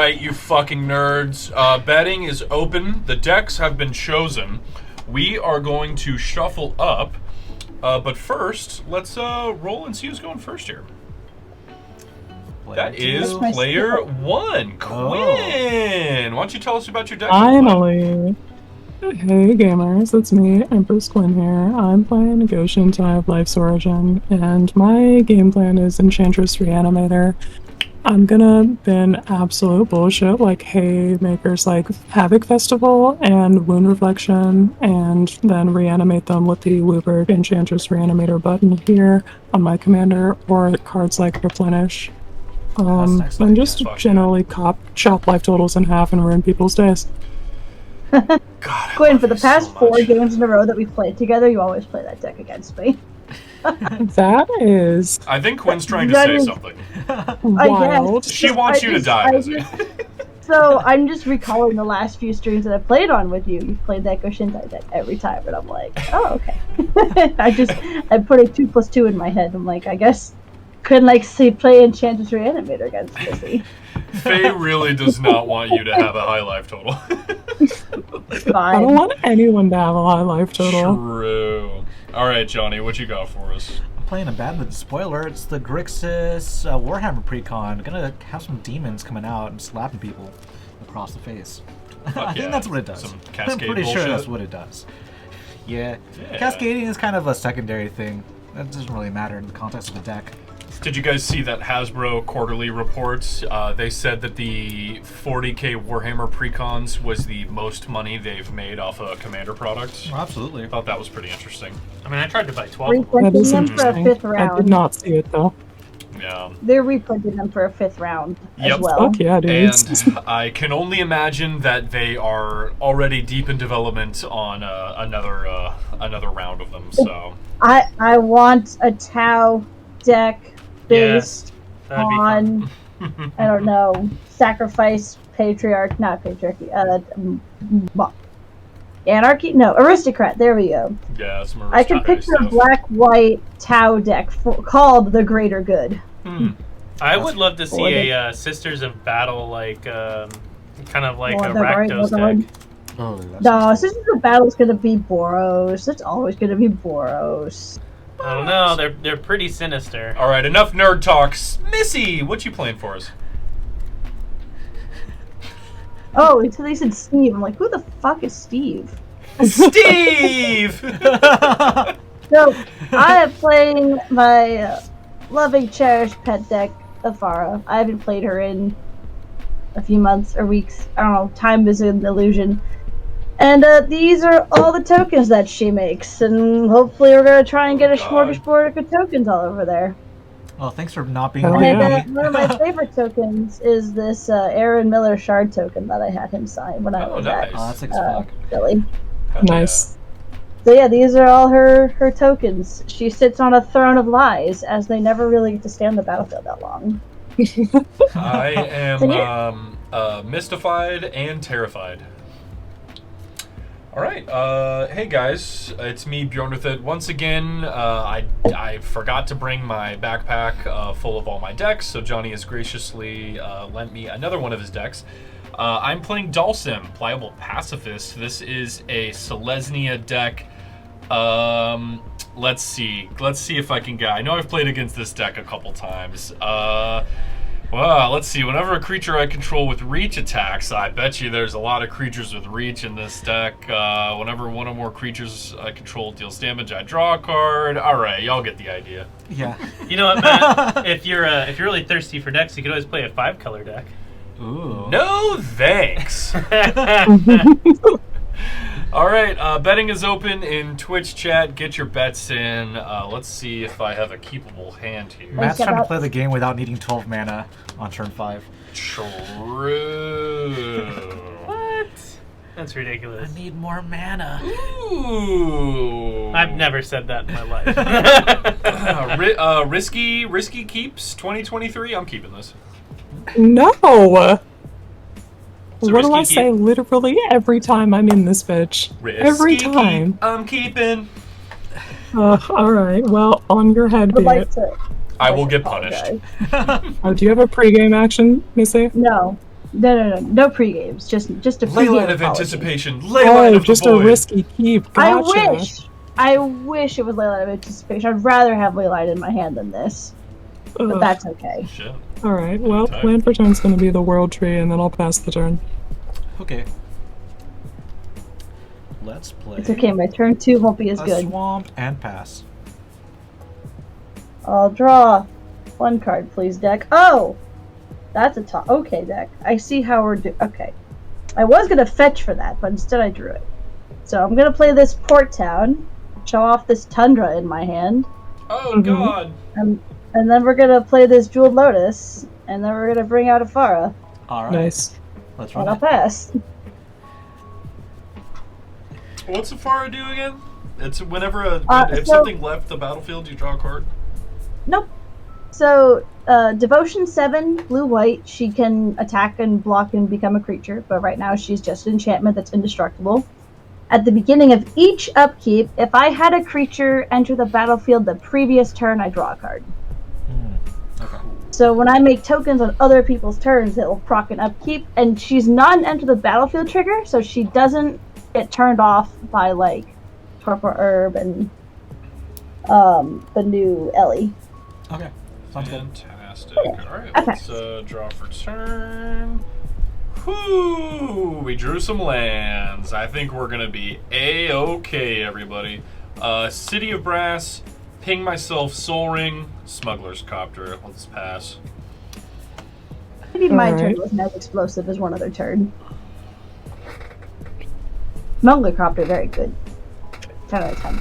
right, you fucking nerds. Betting is open. The decks have been chosen. We are going to shuffle up. But first, let's roll and see who's going first here. That is player 1, Quinn. Why don't you tell us about your deck? Finally. Hey gamers, it's me, EmpressQuinn here. I'm playing Go-Shintai of Life's Origin, and my game plan is Enchantress Reanimator. I'm gonna bin absolute bullshit like Haymakers like Havoc Festival and Wound Reflection, and then reanimate them with the Wooburg Enchantress Reanimator button here on my commander, or cards like Replenish. And just generally chop life totals in half and ruin people's days. God, Quinn, for the past 4 games in a row that we've played together, you always play that deck against me. That is... I think Quinn's trying to say something. Wild. She wants you to die. So I'm just recalling the last few streams that I played on with you. You've played that Go-Shintai deck every time, and I'm like, oh, okay. I put a 2+2 in my head. I'm like, I guess couldn't play Enchantress Reanimator against Missy. Faye really does not want you to have a high life total. I don't want anyone to have a high life total. True. Alright, Johnny, what you got for us? I'm playing Abaddon with Despoiler. It's the Grixis Warhammer precon. Gonna have some demons coming out and slapping people across the face. I think that's what it does. Some cascade I'm pretty bullshit. sure that's what it does. Yeah. Cascading is kind of a secondary thing. That doesn't really matter in the context of the deck. Did you guys see that Hasbro quarterly report? They said that the 40k Warhammer precons was the most money they've made off a Commander product. Oh, absolutely. I thought that was pretty interesting. I mean, I tried to buy 12. That is them for a 5th round. I did not see it though. Yeah. They're reprinting them for a 5th round as well. Fuck yeah, dude. And I can only imagine that they are already deep in development on another round of them. So I want a Tau deck based on I don't know, sacrifice, anarchy? No, aristocrat. There we go. Yeah, some I can picture a black-white Tau deck called the Greater Good. I would love to see a Sisters of Battle, like kind of like a Rakdos deck. Oh, no, Sisters of Battle is going to be Boros. It's always going to be Boros. I don't know. They're pretty sinister. All right, enough nerd talks. Missy, what you playing for us? Oh, until they said Steve. I'm like, who the fuck is Steve? Steve! So, I am playing my loving, cherished pet deck, Ephara. I haven't played her in a few months or weeks. I don't know. Time is an illusion. And these are all the tokens that she makes, and hopefully we're going to try and get a smorgasbord of tokens all over there. Oh, thanks for not being And one of my favorite tokens is this Aaron Miller Shard token that I had him sign when I was at Philly. Nice. So yeah, these are all her tokens. She sits on a throne of lies, as they never really get to stay on the battlefield that long. I am mystified and terrified. All right, hey guys, it's me, Bjornwithit. Once again, I forgot to bring my backpack full of all my decks, so Johnny has graciously lent me another one of his decks. I'm playing Dhalsim, Pliable Pacifist. This is a Selesnya deck. Let's see if I can get. I know I've played against this deck a couple times. Well, let's see. Whenever a creature I control with reach attacks, I bet you there's a lot of creatures with reach in this deck. Whenever one or more creatures I control deals damage, I draw a card. All right, y'all get the idea. Yeah. You know what, Matt? if you're really thirsty for decks, you could always play a 5-color deck. Ooh. No thanks. All right, betting is open in Twitch chat. Get your bets in. Let's see if I have a keepable hand here. Matt's trying to play the game without needing 12 mana on turn 5. True. What? That's ridiculous. I need more mana. Ooh. I've never said that in my life. Risky keeps 2023. I'm keeping this. No. So what do I say literally every time I'm in this bitch? Every time. I'm keeping. Alright, well, on your head be it. I will get punished. Oh, do you have a pregame action, Missy? No. No pre-games. Just a Leyline of anticipation. Leyline of the just void. a risky keep. Gotcha. I wish it was Leyline of anticipation. I'd rather have Leyline in my hand than this, but that's okay. Shit. All right. Well, land for turn's going to be the world tree, and then I'll pass the turn. Okay. Let's play. It's okay. My turn 2 won't be as good. Swamp and pass. I'll draw 1 card, please, deck. Oh, that's a top. Okay, deck. I see how we're doing. Okay, I was gonna fetch for that, but instead I drew it. So I'm gonna play this Port Town, show off this Tundra in my hand. Oh God. And then we're gonna play this Jeweled Lotus, and then we're gonna bring out Ephara. All right. Nice. Let's And run I'll it. pass. What's Ephara do again? It's whenever if so- something left the battlefield, you draw a card. Nope. So, Devotion 7, blue-white, she can attack and block and become a creature, but right now she's just an enchantment that's indestructible. At the beginning of each upkeep, if I had a creature enter the battlefield the previous turn, I draw a card. Okay. So when I make tokens on other people's turns, it will proc an upkeep, and she's not an enter the battlefield trigger, so she doesn't get turned off by, like, Torpor Herb and the new Ellie. Okay. Sounds good. Fantastic. Alright, let's draw for turn. Whoo! We drew some lands. I think we're gonna be A-okay, everybody. City of Brass, Ping Myself, Soul Ring, Smuggler's Copter. Let's pass. Maybe my turn wasn't as explosive as one other turn. Smuggler Copter, very good. 10 out of 10.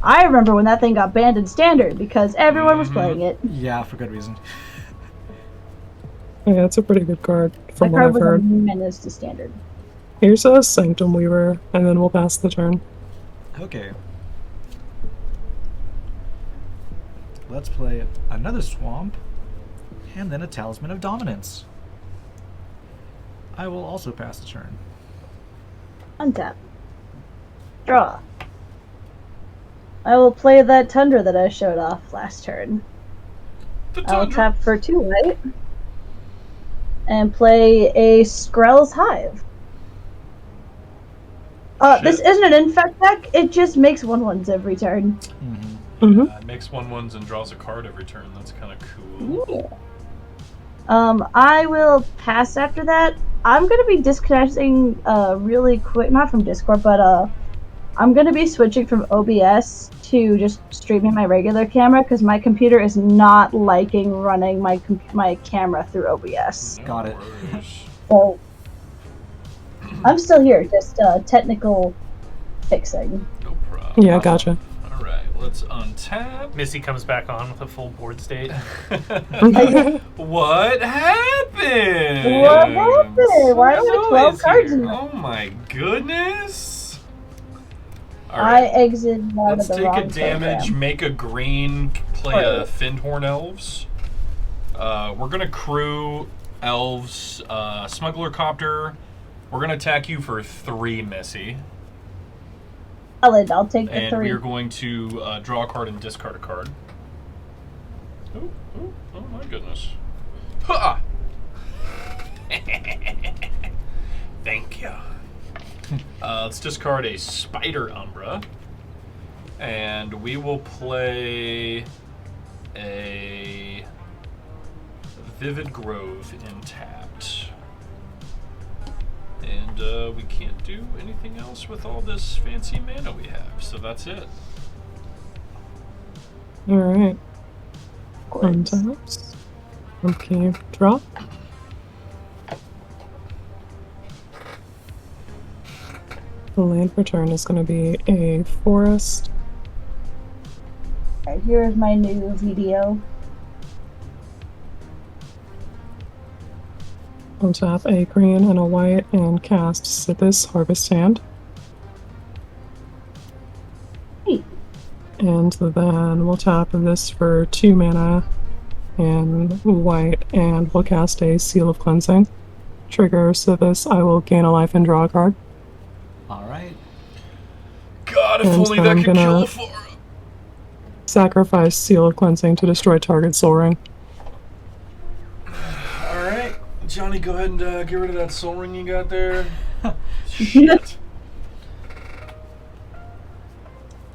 I remember when that thing got banned in Standard because everyone was playing it. Yeah, for good reason. Yeah, it's a pretty good card That from what card I've was a heard. menace to Standard. Here's a Sanctum Weaver, and then we'll pass the turn. Okay. Let's play another Swamp, and then a Talisman of Dominance. I will also pass the turn. Untap. Draw. I will play that Tundra that I showed off last turn. I will tap for 2 white. And play a Skrell's Hive. This isn't an infect deck, it just makes 1/1s every turn. It makes 1/1s and draws a card every turn. That's kind of cool. Yeah. I will pass after that. I'm going to be disconnecting really quick, not from Discord, but I'm going to be switching from OBS to just streaming my regular camera because my computer is not liking running my camera through OBS. Got it. So I'm still here, just technical fixing. No problem. Yeah, gotcha. All right, let's untap. Missy comes back on with a full board state. What happened? What happened? Why do we have 12 cards in here? there? Oh my goodness. All I right. exited out Let's of the take wrong a damage, program. make a green, play a Findhorn Elves. We're going to crew Elves, Smuggler Copter. We're going to attack you for 3, Missy. I'll take the And 3. we are going to draw a card and discard a card. Oh my goodness. Ha! Thank you. Let's discard a Spider Umbra. And we will play a Vivid Grove in tapped. And we can't do anything else with all this fancy mana we have, so that's it. Alright. Untaps. Okay, draw. The land for turn is going to be a forest. Alright, here's my new video. Untap a green and a white and cast Sithis Harvest Hand. Neat. And then we'll tap this for 2 mana and white, and we'll cast a Seal of Cleansing. Trigger Sithis, I will gain a life and draw a card. Alright. God, if And only so that I'm could kill gonna- a Ephara. Sacrifice Seal of Cleansing to destroy target Soul Ring. Alright, Johnny, go ahead and get rid of that soul ring you got there. Shit.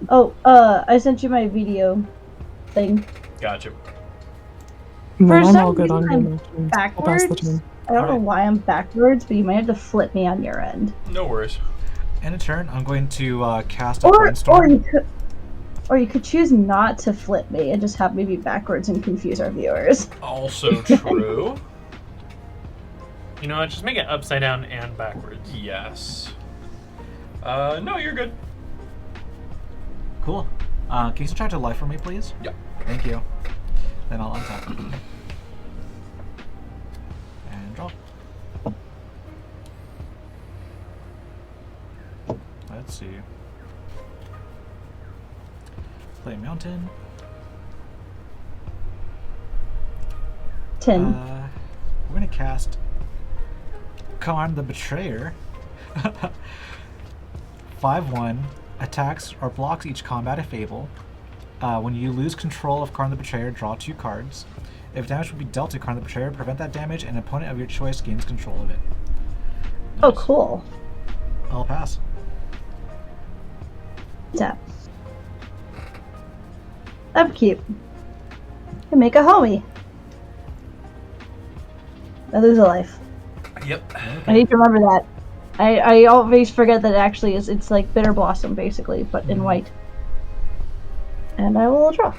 Oh, I sent you my video thing. Gotcha. For I'm some all good reason, on I'm game. I'll pass the backwards. turn. I don't know Alright. why I'm backwards, but you might have to flip me on your end. No worries. End of turn, I'm going to cast a Or brainstorm. you could choose not to flip me and just have me be backwards and confuse our viewers. Also true. You know what? Just make it upside down and backwards. Yes. No, you're good. Cool. Can you subtract a life for me, please? Yeah. Thank you. Then I'll untap. And draw. Let's see. Play Mountain. 10. We're gonna cast Karn the Betrayer. 5/1 attacks or blocks each combat of Fable. When you lose control of Karn the Betrayer, draw 2 cards. If damage would be dealt to Karn the Betrayer, prevent that damage, and an opponent of your choice gains control of it. Oh, cool. I'll pass. Tap. Upkeep. And make a homie. I lose a life. Yep. I need to remember that. I always forget that actually it's like Bitter Blossom basically, but in white. And I will draw.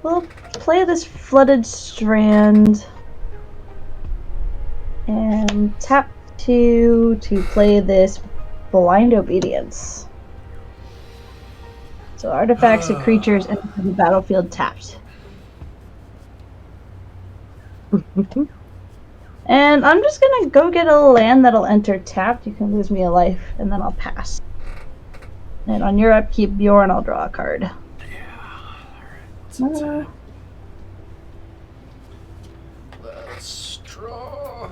We'll play this Flooded Strand and tap 2 to play this Blind Obedience. So artifacts and creatures enter the battlefield tapped. And I'm just gonna go get a land that'll enter tapped. You can lose me a life, and then I'll pass. And on your upkeep, Bjorn, I'll draw a card. Let's draw.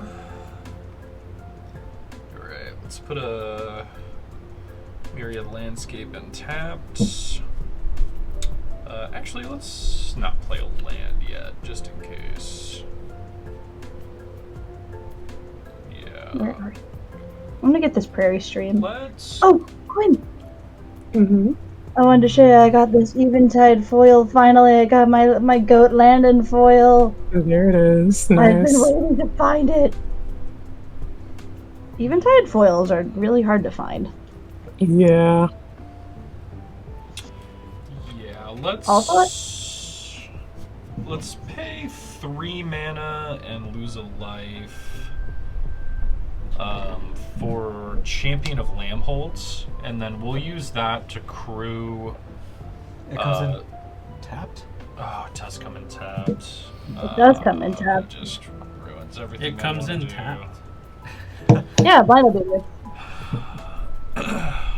Alright, let's put a Myriad Landscape in tapped. Actually, let's not play a land yet, just in case. Yeah. I'm gonna get this Prairie Stream. Let's. Oh, Quinn! Mm-hmm. I wanted to show you I got this Eventide foil finally. I got my goat landing foil. Oh, there it is. I've Nice. been waiting to find it. Eventide foils are really hard to find. Yeah. Yeah, let's. Also, let's pay 3 mana and lose a life. For Champion of Lambholds, and then we'll use that to crew. It comes in tapped? Oh, it does come in tapped. It does come in tapped. It just ruins everything. It comes I wanna in do. tapped. yeah, Blind Obedience.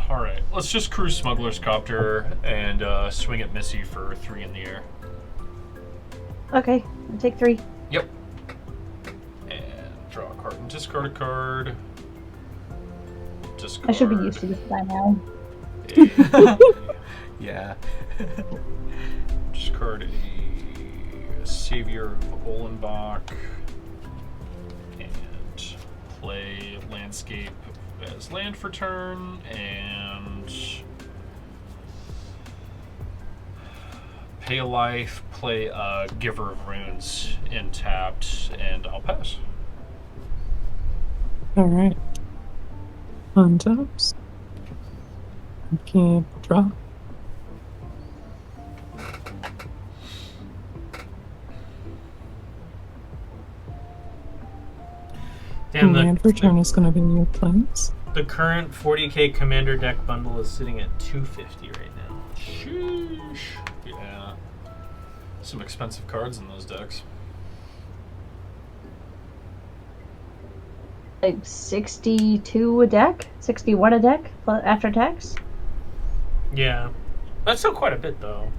Alright, let's just crew Smuggler's Copter and swing at Missy for 3 in the air. Okay, I'll take 3. Yep. And draw a card and discard a card. Discard. I should be used to this by now. Yeah. Discard a Savior of Olenbach. And play Landscape as land for turn. And pay a life, play a Giver of Runes in tapped, and I'll pass. Alright. Untaps. Okay, draw. Damn, Land for turn is going to be new planes. the current 40k commander deck bundle is sitting at 250 right now. Sheesh. Yeah. Some expensive cards in those decks. Like 62 a deck? 61 a deck after tax? Yeah. That's still quite a bit, though.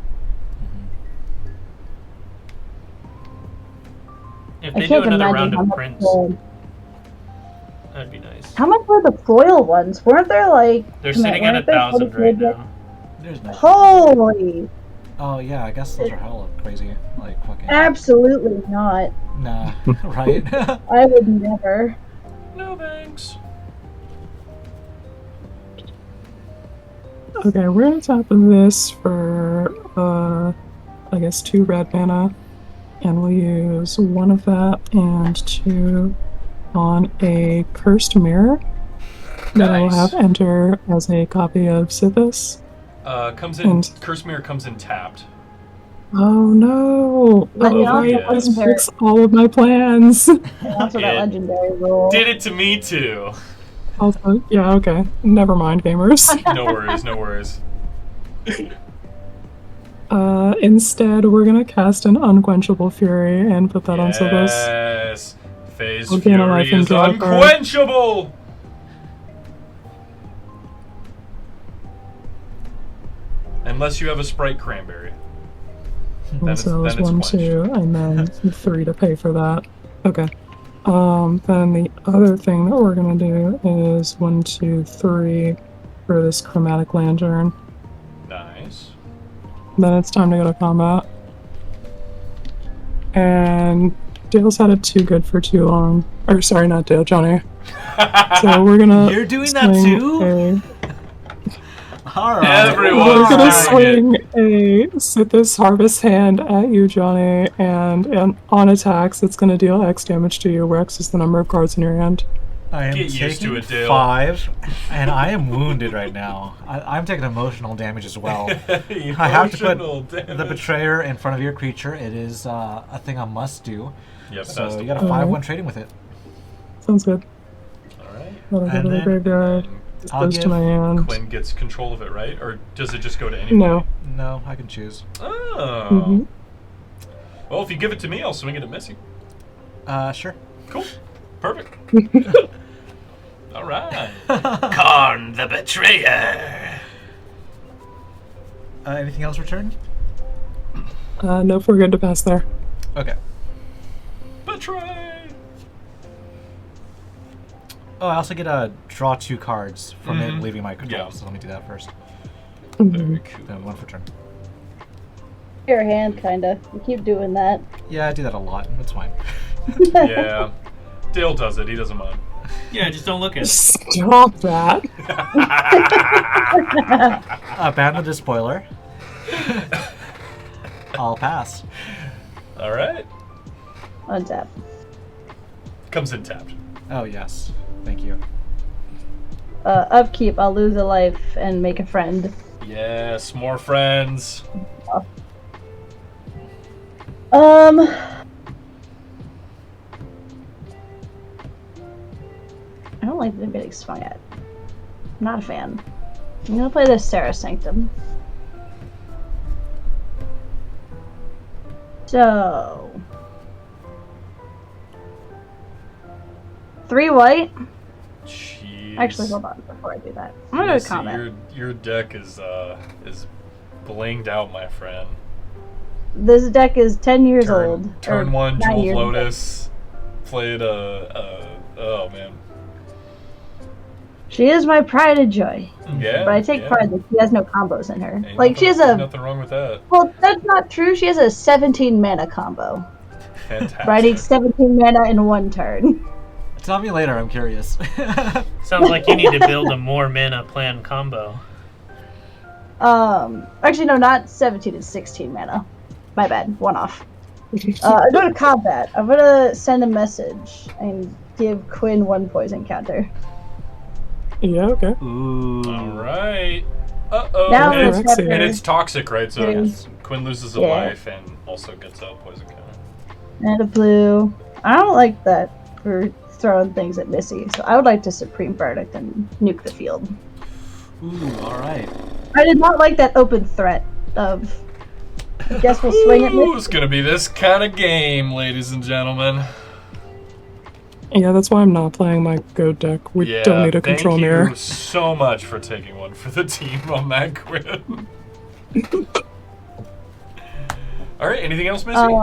If I they do can't another imagine round how of much prints, gold. That'd be nice. How much were the foil ones? Weren't there like... They're sitting at 1,000 right now. There's no. Holy! Oh yeah, I guess those are hella crazy. Like fucking. Absolutely not. Nah, right? I would never. No thanks. Okay, we're gonna tap this for, I guess 2 red mana, and we'll use 1 of that and 2 on a Cursed Mirror that I will have enter as a copy of Sithis. Curse Mirror comes in tapped. Oh no! Legendary. This fix all of my plans. And also that legendary roll. Did it to me too. Also, yeah, okay. Never mind, gamers. No worries, no worries. Instead, we're gonna cast an Unquenchable Fury and put that on Sithis. Yes! Phase We'll gain a life Fury and is draw a card. unquenchable! Unless you have a Sprite Cranberry. And so it's 1, 2, and then 3 to pay for that. Okay. Then the other thing that we're gonna do is 1, 2, 3 for this Chromatic Lantern. Nice. Then it's time to go to combat. And Dale's had it too good for too long. Or sorry, not Dale, Johnny. So we're gonna. You're doing that too? Alright. Everyone's We're gonna doing it. swing a Sithis Harvest Hand at you, Johnny, and on attacks, it's gonna deal X damage to you, where X is the number of cards in your hand. I am Get used to taking it, Dale. 5, and I am wounded right now. I'm taking emotional damage as well. I have to put the Betrayer in front of your creature. It is a thing I must do. Yep, So you got a 5-1 trading with it. Sounds good. Alright. That'll go to the then- graveyard. This I'll goes to give my hand. Quinn gets control of it, right? Or does it just go to anybody? No. No, I can choose. Oh. Mhm. Well, if you give it to me, I'll swing it at Missy. Sure. Cool. Perfect. Alright. Karn the Betrayer. Anything else returned? Nope, we're good to pass there. Okay. Betray. Oh, I also get to draw 2 cards from it Mhm. leaving my control, Yeah. so let me do that first. Very cool. Then 1 for turn. Your hand, kinda. You keep doing that. Yeah, I do that a lot. It's fine. Yeah. Dale does it. He doesn't mind. Yeah, just don't look at it. Stop that. Abaddon the Despoiler. I'll pass. Alright. Untap. Comes in tapped. Oh, yes. Thank you. Upkeep, I'll lose a life and make a friend. Yes, more friends. I don't like them getting swung at. I'm not a fan. I'm gonna play this Sarah Sanctum. So 3 white. Jeez. Actually, hold on before I do that. I'm gonna go to Missy, combat. your deck is blinged out, my friend. This deck is 10 years old. Turn or 1, 9 Jewel years old. Lotus. Played oh man. She is my pride and joy. Yeah. But I take yeah. pride that she has no combos in her. Ain't Like, she has nothing- a. nothing wrong with that. Well, that's not true. She has a 17 mana combo. Fantastic. But I need 17 mana in 1 turn. Tell me later, I'm curious. Sounds like you need to build a more mana plan combo. Actually, no, not 17, it's 16 mana. My bad, 1 off. I go to combat. I'm gonna send a message and give Quinn 1 poison counter. Yeah, okay. Ooh. Alright. Uh-oh. Now And, we're it's, Rexy. and it's toxic, right? So Yes. Quinn loses a Yeah. life and also gets a poison counter. And a blue. I don't like that for throwing things at Missy, so I would like to Supreme Verdict and nuke the field. Ooh, alright. I did not like that open threat of. I guess we'll swing at Ooh, Missy. it's gonna be this kind of game, ladies and gentlemen. Yeah, that's why I'm not playing my Go deck. We Yeah, don't need a control thank mirror. you so much for taking one for the team on that, Quinn. Alright, anything else, Missy?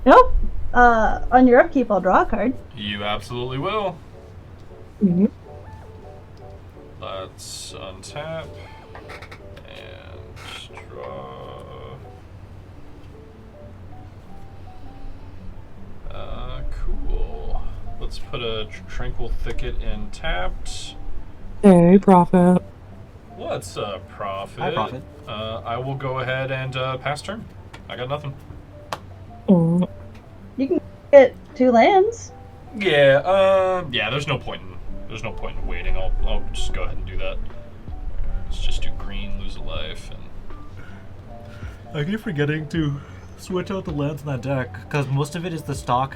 Nope. on your upkeep, I'll draw a card. You absolutely will. Mhm. Let's untap and draw. Cool. Let's put a Tranquil Thicket in tapped. Hey, Prophet. Let's profit. Hi, Prophet. I will go ahead and pass turn. I got nothing. Oh, You can get 2 lands. Yeah. Yeah. There's no point in waiting. I'll just go ahead and do that. Let's just do green, lose a life, and I keep forgetting to switch out the lands in that deck because most of it is the stock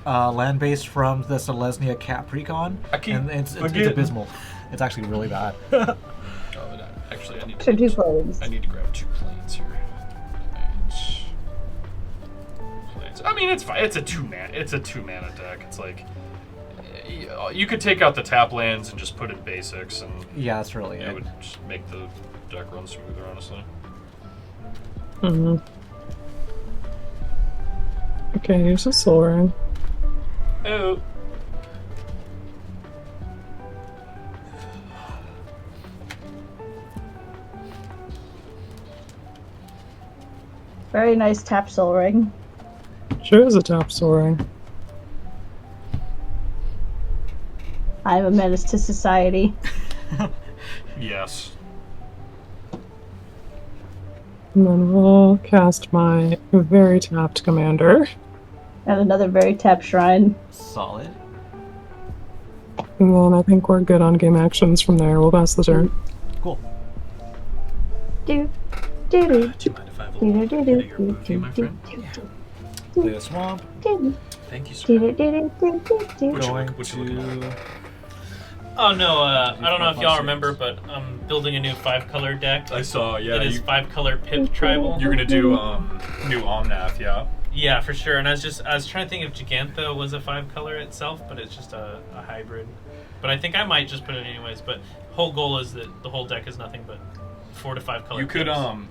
land base from the Selesnya Cap Precon, and it's abysmal. It's actually really bad. Actually, I need So 2 to planes. grab 2 planes here. Planes. I mean, it's fine. It's a 2-mana deck. It's like you could take out the tap lands and just put in basics, and Yeah, that's really it it. would just make the deck run smoother, honestly. mhm. Okay, here's a Soul Ring. Oh. Very nice tap Soul Ring. Sure is a top Soul Ring. I'm a menace to society. Yes. And then we'll cast my very tapped commander. And another very tap Shrine. Solid. And then I think we're good on game actions from there. We'll pass the turn. Cool. Do, do, do. Do you mind if I have a Do, little do, bit do, of do, your movie, my do, friend? do, Play a swamp. do, Thank you, do, sir. do, do, do, do, do. What you Going looking at? to. Oh no, I don't know if y'all remember, but I'm building a new 5-color deck. I saw. Yeah. It is 5-color Pip Tribal. You're gonna do new Omnath, yeah. Yeah, for sure. And I was trying to think if Gigantha was a 5-color itself, but it's just a hybrid. But I think I might just put it anyways. But whole goal is that the whole deck is nothing but 4 to 5 color. You could Tell them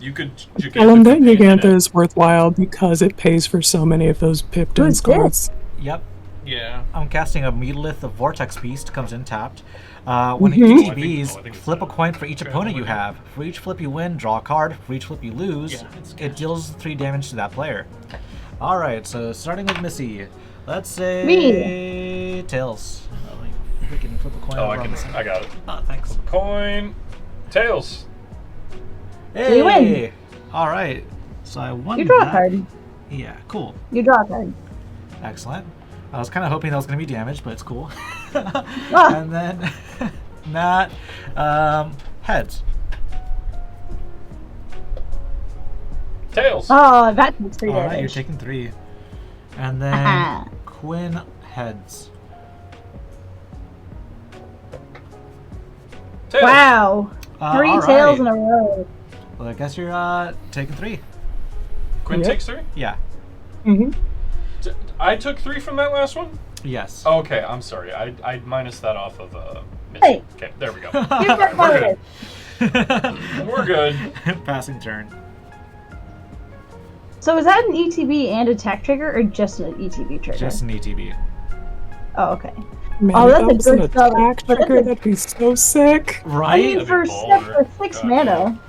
that Gigantha is worthwhile because it pays for so many of those Pip Who's cards. Yep. Yeah. I'm casting a Megalith, the Vortex Beast, comes in tapped. When it Mhm. I think ETBs, it's flip a better. coin for each Okay, opponent you okay. have. For each flip you win, draw a card. For each flip you lose, Yeah, it's it deals 3 damage to that player. Alright, so starting with Missy. Let's say... Me. Tails. Oh, let me freaking flip a coin Oh, over on this. I got it. Oh, thanks. Coin. Tails. Hey! you win. Alright. So I won You draw a that. card. Yeah, cool. You draw a card. Excellent. I was kind of hoping that was going to be damaged, but it's cool. Ah. And then, Matt, heads. Tails. Oh, that takes 3 All right, you're damage. taking 3. And then Aha. Quinn, heads. Tails. Wow. 3 all tails in right. a row. Well, I guess you're taking 3. Quinn Yep. takes 3. Yeah. Mm-hmm. I took 3 from that last one. Yes. Okay, I'm sorry. I minus that off of Missy. Hey. Okay, there we go. You work on good. it. We're good. Passing turn. So is that an ETB and attack trigger, or just an ETB trigger? Just an ETB. Oh, okay. Man, Oh, if that's a that was an good spell. attack But that's trigger, a- that'd be so sick. I Right? mean, That'd for be baller. 6 God, mana.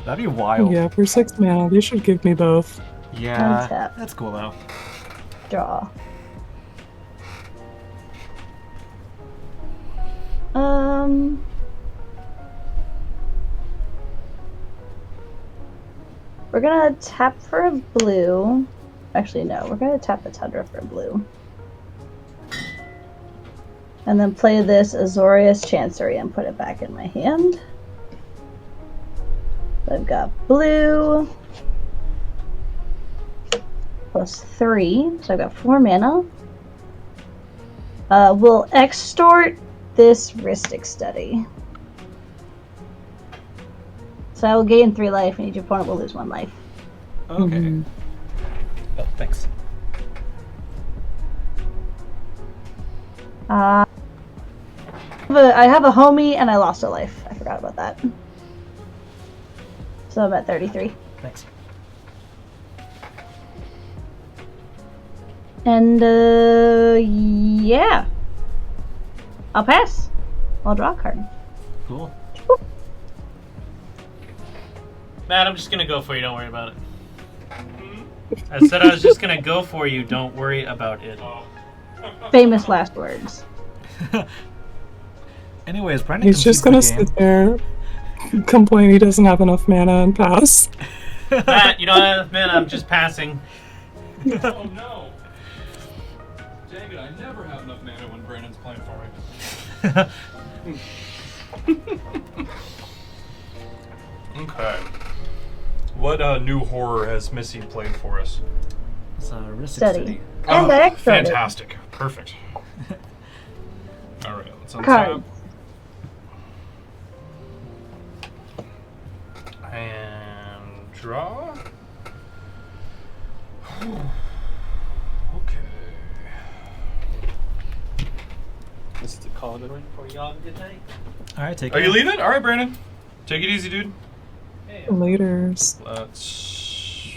That'd be wild. Yeah, for 6 mana, they should give me both. Yeah. Untap. That's cool though. Draw. We're gonna tap for a blue. Actually, no, we're gonna tap a Tundra for a blue. And then play this Azorius Chancery and put it back in my hand. So I've got blue. +3, so I've got 4 mana. We'll extort this Rhystic Study. So I will gain 3 life, and each opponent will lose 1 life. Okay. Mhm. Oh, thanks. I have a homie, and I lost a life. I forgot about that. So I'm at 33. Thanks. And, yeah. I'll pass. I'll draw a card. Cool. Matt, I'm just gonna go for you. Don't worry about it. I said I was just gonna go for you. Don't worry about it. Famous last words. Anyways, Brendan He's just gonna sit there, complain he doesn't have enough mana, and pass. Matt, you don't have enough mana. I'm just passing. Oh no! Dang it! I never have enough mana when Brandon's playing for me. Okay. What new horror has Missy played for us? It's Ristic Study. City. And I extra. Fantastic. Perfect. Alright, let's untap. Cards. And draw. Okay. This is a call it for y'all. Good night. All right, take Are it. you leaving? Alright, Brandon. Take it easy, dude. Laters. Let's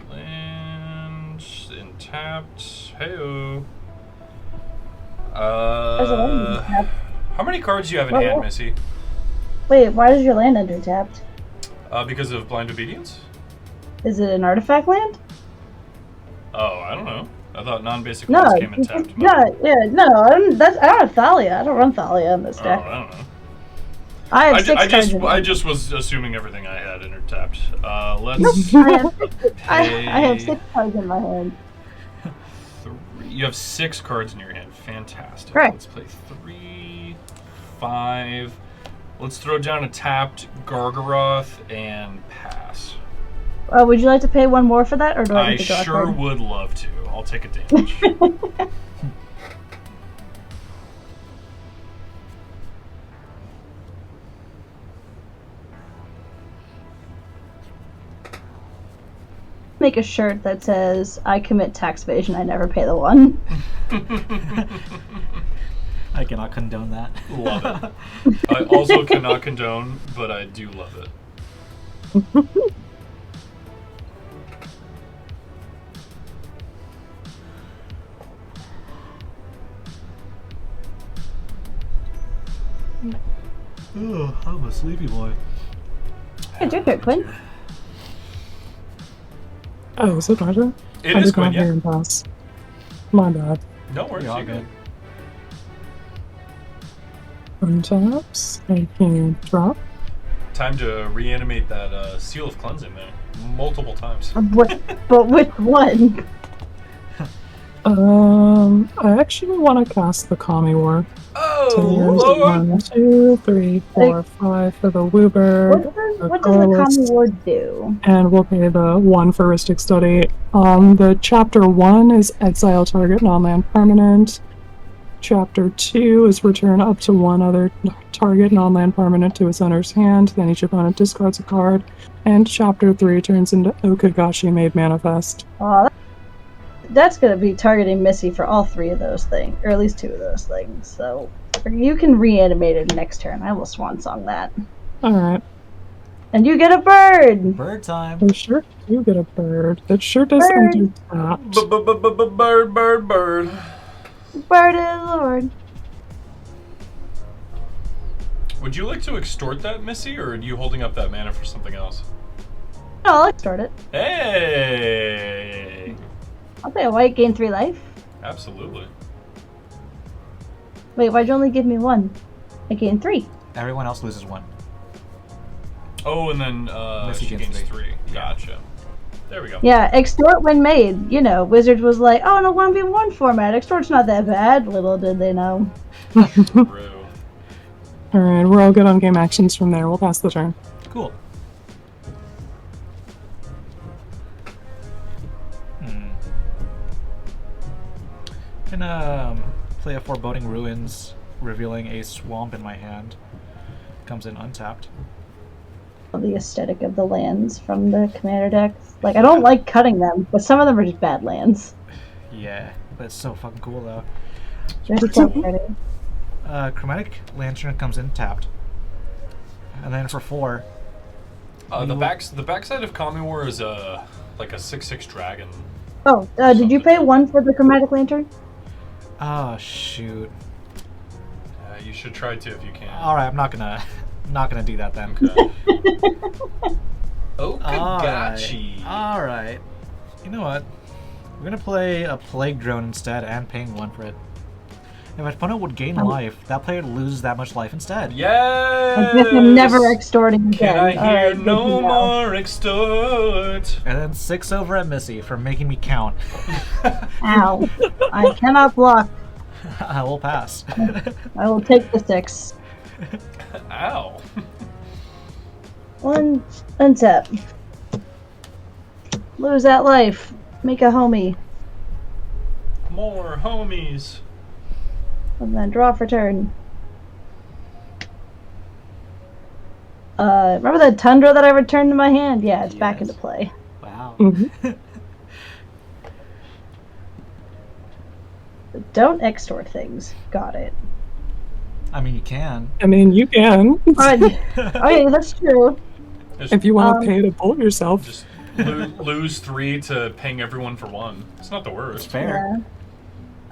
play a land in tapped. Heyo. There's a land in tapped. How many cards do you have in What? hand, Missy? Wait, why does your land enter tapped? Because of blind obedience? Is it an artifact land? Oh, I don't know. I thought non-basic No, lands came in tapped. no. I don't have Thalia. I don't run Thalia in this Oh, deck. I don't know. I have six cards in I hand. just was assuming everything I had entered tapped. Let's I have 6 cards in my hand. You have 6 cards in your hand. Fantastic. Right. Let's play 3, 5. Let's throw down a tapped Gargaroth and pass. Would you like to pay 1 more for that, or do I I need to draw a sure card? would love to. I'll take a damage. Make a shirt that says, I commit tax evasion, I never pay the 1. I cannot condone that. Love it. I also cannot condone, but I do love it. Oh, I'm a sleepy boy. Hey, do it, Quinn. Oh, is it my turn? It I is did Quinn, not hear yeah. him pass. My bad. No worries, You're all you're good. Untaps. I can drop. Time to reanimate that Seal of Cleansing, man. Multiple times. But which one? I actually want to cast the Kami War. So Oh, here's Lord! 1, 2, 3, 4, 5 for the Woober. What does the Kami Ward do? And we'll pay the 1 for Ristic Study. The Chapter 1 is exile target non-land permanent. Chapter 2 is return up to 1 other target non-land permanent to its owner's hand. Then each opponent discards a card. And Chapter 3 turns into Okagashi Made Manifest. That's going to be targeting Missy for all 3 of those things, or at least 2 of those things. So you can reanimate it next turn. I will Swan Song that. Alright. And you get a bird! Bird time. We sure do get a bird. It sure doesn't do tapped. Bird, bird, bird. Bird is Lord. Would you like to extort that, Missy, or are you holding up that mana for something else? No, I'll start it. Hey! I'll pay a white, gain 3 life. Absolutely. Wait, why'd you only give me 1? I gain 3. Everyone else loses 1. Oh, and then Missy she gains gains 3. three. Gotcha. There we go. Yeah, extort when made. You know, Wizards was like, oh, no, 1v1 format. Extort's not that bad. Little did they know. True. Alright, we're all good on game actions from there. We'll pass the turn. Cool. Gonna play a Foreboding Ruins, revealing a swamp in my hand. Comes in untapped. The aesthetic of the lands from the commander decks. Like, I don't like cutting them, but some of them are just bad lands. Yeah, but it's so fucking cool though. They're so pretty. Chromatic Lantern comes in tapped. And then for 4, The backside of Kami War is like a 6/6 dragon. Oh, did you pay 1 for the chromatic lantern? Oh shoot. You should try to if you can. All right, I'm not gonna do that then. Okagachi. All right. You know what? We're gonna play a plague drone instead, and paying 1 for it. If my opponent would gain life, that player loses that much life instead. Yes! I guess I'm never extorting again. Can I hear Alright, no good to know. more extort? And then 6 over at Missy for making me count. Ow. I cannot block. I will pass. I will take the 6. Ow. 1 untap. Lose that life. Make a homie. More homies. And then draw for turn. Remember that Tundra that I returned to my hand? Yeah, it's back Yes. into play. Wow. Don't extort things. Got it. I mean, you can. I mean, you can. Alright. Okay, that's true. Just, If you want to pay to bolt yourself. just lose 3 to ping everyone for 1. It's not the It's worst. fair. Yeah.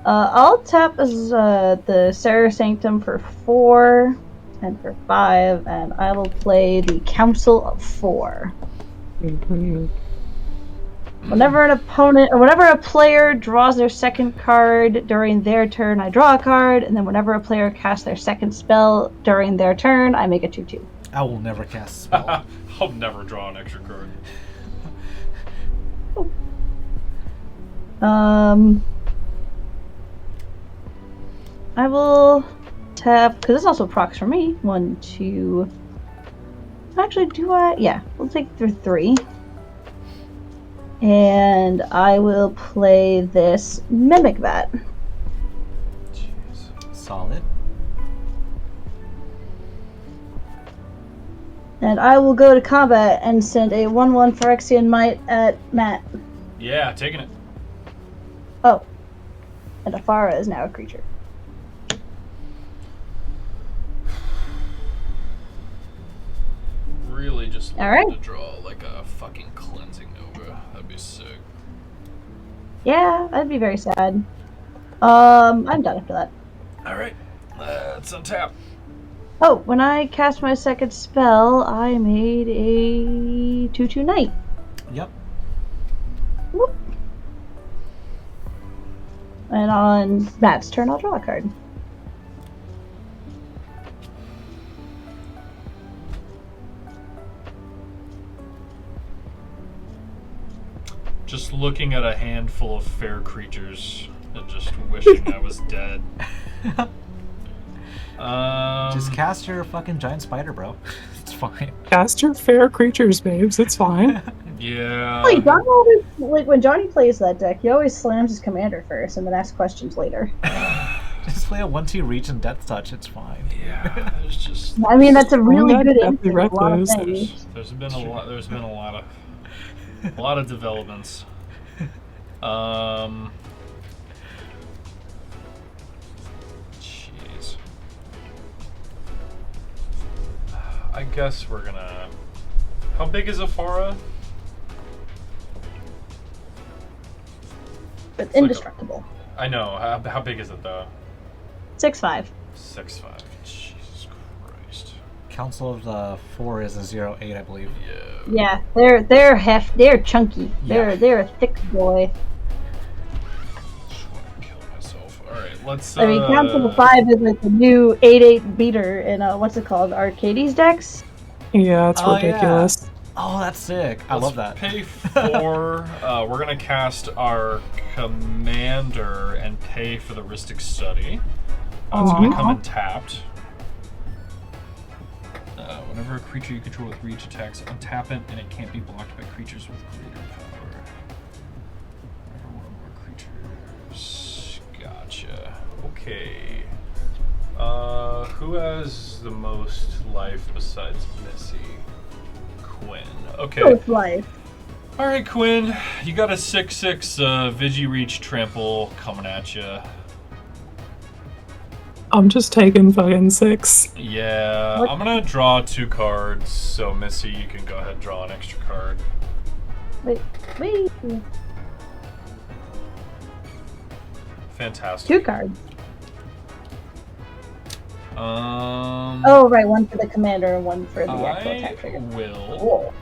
I'll tap as the Sarah Sanctum for 4 and for 5, and I will play the Council of 4. Mhm. Whenever an opponent, or whenever a player draws their second card during their turn, I draw a card, and then whenever a player casts their second spell during their turn, I make a 2/2. I will never cast a spell. I'll never draw an extra card. I will tap, because this also procs for me. 1, 2. Actually, do I? Yeah, we'll take through 3. And I will play this Mimic Vat. Jeez. Solid. And I will go to combat and send a 1/1 Phyrexian Might at Matt. Yeah, taking it. Oh. And Ephara is now a creature. Really just love Alright. to draw like a fucking cleansing Nova. That'd be sick. Yeah, that'd be very sad. I'm done after that. Alright, let's untap. Oh, when I cast my second spell, I made a 2/2 Knight. Yep. Whoop. And on Matt's turn, I'll draw a card. Just looking at a handful of fair creatures and just wishing I was dead. Just cast your fucking giant spider, bro. It's fine. Cast your fair creatures, babes. It's fine. Yeah. Wait, Johnny always, like, when Johnny plays that deck, he always slams his commander first and then asks questions later. Just play a 1/2 reach and death touch. It's fine. Yeah, there's just I mean, that's a really that good definitely answer. A lot of reckless. things. there's been a lot of developments. Jeez. I guess we're gonna. How big is Ephara? But like indestructible. I know. How big is it though? 6/5. 6'5". Jesus Christ. Council of the 4 is a 0/8, I believe. Yeah. Yeah, they're chunky. Yeah. They're a thick boy. Just want to kill myself. All right, let's. I mean, Council of 5 is like the new 8/8 beater in what's it called, Arcades decks. Yeah, it's Oh, yeah. ridiculous. Oh, that's sick. I love that. Pay 4. We're gonna cast our commander and pay for the Rhystic Study. It's gonna come in tapped. Whenever a creature you control with reach attacks, untap it, and it can't be blocked by creatures with greater power. Whenever one or more creatures. Gotcha. Okay. Who has the most life besides Missy? Quinn. Okay. Both life. Alright, Quinn. You got a 6/6 Vigi Reach Trample coming at you. I'm just taking fucking 6. Yeah, What? I'm gonna draw 2 cards, so Missy, you can go ahead and draw an extra card. Wait. Fantastic. 2 cards. Um. Oh, right, 1 for the commander and 1 for the actual attack I trigger. will Cool.